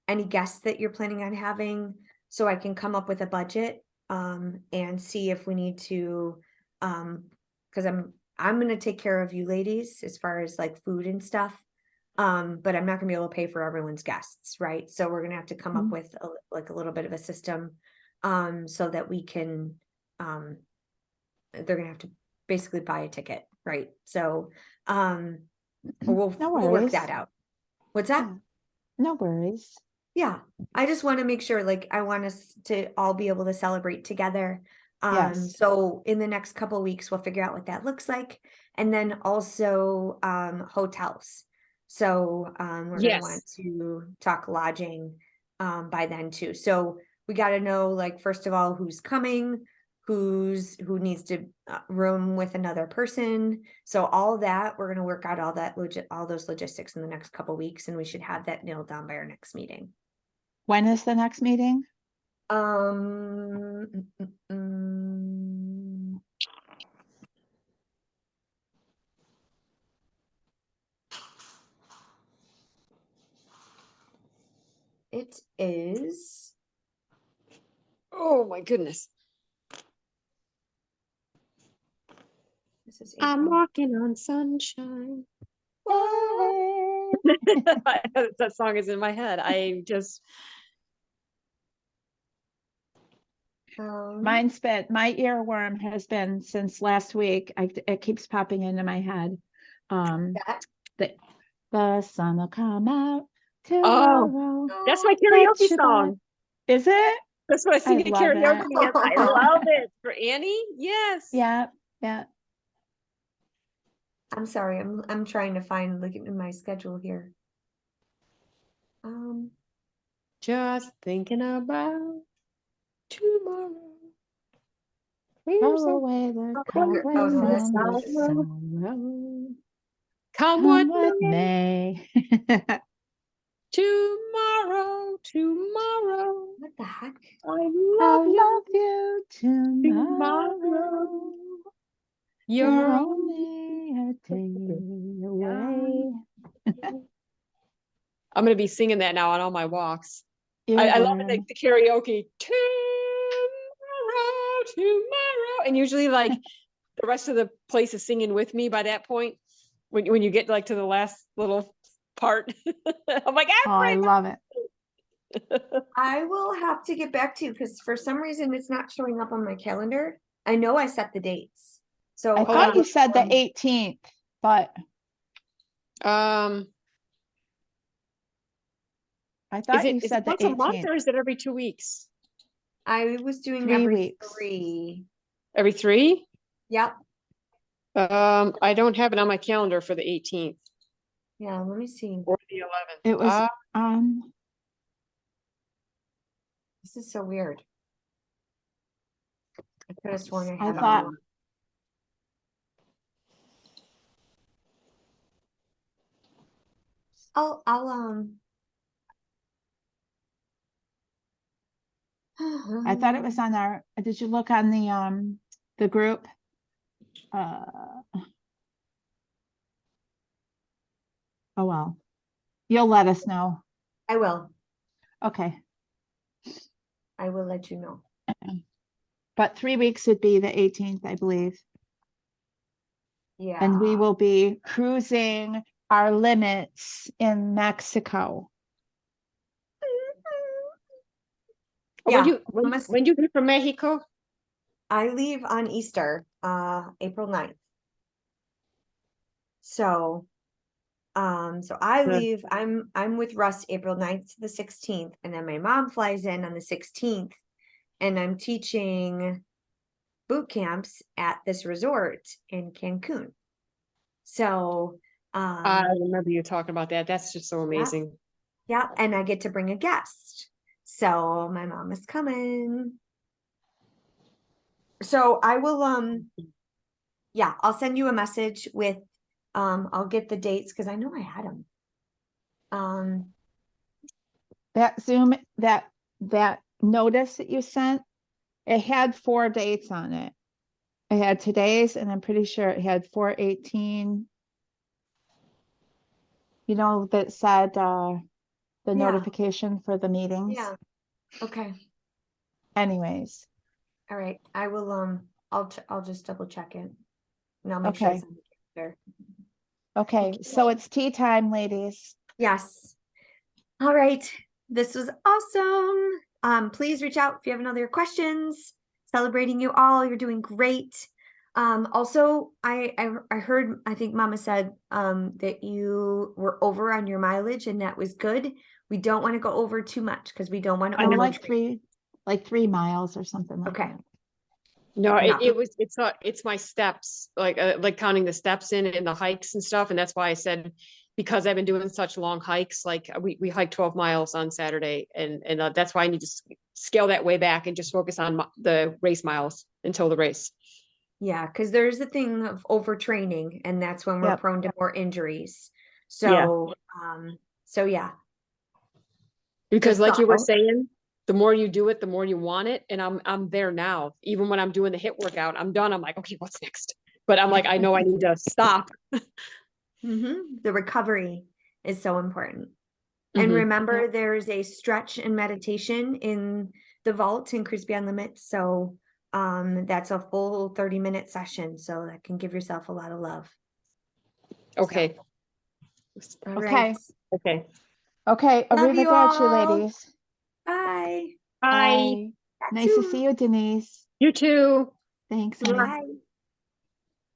any guests that you're planning on having, so I can come up with a budget and see if we need to, because I'm going to take care of you ladies as far as like food and stuff, but I'm not going to be able to pay for everyone's guests, right? So we're going to have to come up with a little bit of a system so that we can, they're going to have to basically buy a ticket, right? So we'll work that out. What's that? Yeah. No worries. Yeah, I just want to make sure, like, I want us to all be able to celebrate together. Yes. So in the next couple of weeks, we'll figure out what that looks like, and then also hotels. So we're gonna want to talk lodging by then too. So we got to know, like, first of all, who's coming, who needs to room with another person. So all that, we're gonna work out all those logistics in the next couple of weeks, and we should have that nailed down by our next meeting. When is the next meeting? It is. Oh my goodness. This is I'm April. walking on sunshine. That song is in my head. My earworm has been since last week. It keeps popping into my head. The sun will come out tomorrow. That's my karaoke song. Is it? That's what I sing at karaoke. Yes, I love it. For Annie? Yes. Yeah. I'm sorry, I'm trying to find, look at my schedule here. Just thinking about tomorrow. Throw away the colors and the sorrow. Come what may. Tomorrow. What the heck? I love you tomorrow. You're only a day away. I'm going to be singing that now on all my walks. I love it, like the karaoke. tomorrow. And usually like the rest of the place is singing with me by that point. When you get like to the last little part, I'm like, Oh, I love it. I will have to get back to you because for some reason it's not showing up on my calendar. I know I set the dates. So I thought you said the 18th, but um, I thought you is said it the once a month 18th. or is it every 2 weeks? I was doing 3 every weeks. 3. Every 3? Yep. I don't have it on my calendar for the 18th Yeah, let me see. or the 11th. It was This is so weird. I could have sworn I I had it thought on. I'll I thought it was on our, did you look on the group? Oh well. You'll let us know. I will. Okay. I will let you know. But 3 weeks would be the 18th, I believe. Yeah. And we will be cruising our limits in Mexico. Yeah. When you leave from Mexico? I leave on Easter, April 9th. So I leave, I'm with Russ April 9th to the 16th, and then my mom flies in on the 16th, and I'm teaching boot camps at this resort in Cancun. So I remember you talking about that. That's just so amazing. Yeah, and I get to bring a guest. So my mom is coming. So I will yeah, I'll send you a message with I'll get the dates because I know I had them. That Zoom, that notice that you sent, it had 4 dates on it. It had today's, and I'm pretty sure it had 4/18. You know, that said the Yeah. notification for the meetings. Yeah. Okay. Anyways. All right. I will I'll just double check it. And I'll make sure Okay. it's on the calendar. Okay, so it's tea time, ladies. Yes. All right. This was awesome. Please reach out if you have any other questions. Celebrating you all. You're doing great. Also, I heard, I think Mama said that you were over on your mileage, and that was good. We don't want to go over too much because we don't want to Oh, like 3 miles or something like okay. that. No, Yeah. it's my steps, like counting the steps in and the hikes and stuff. And that's why I said, because I've been doing such long hikes, like we hiked 12 miles on Saturday, and that's why I need to scale that way back and just focus on the race miles until the race. Yeah, because there's a thing of overtraining, and that's when we're Yep. prone to more injuries. So, yeah. Because Just like you were thought- saying, the more you do it, the more you want it. And I'm there now. Even when I'm doing the HIIT workout, I'm done. I'm like, okay, what's next? But I'm like, I know I need to stop. The recovery is so important. And remember, there's a stretch and meditation in the vault in Cruise Beyond Limits. So that's a full 30-minute session. So that can give yourself a lot of love. Okay. So, all Okay. right. Okay. Okay. Love you Arrivederci, all. ladies. Bye. Bye. Nice to see you, Denise. You too. Thanks, honey. Bye.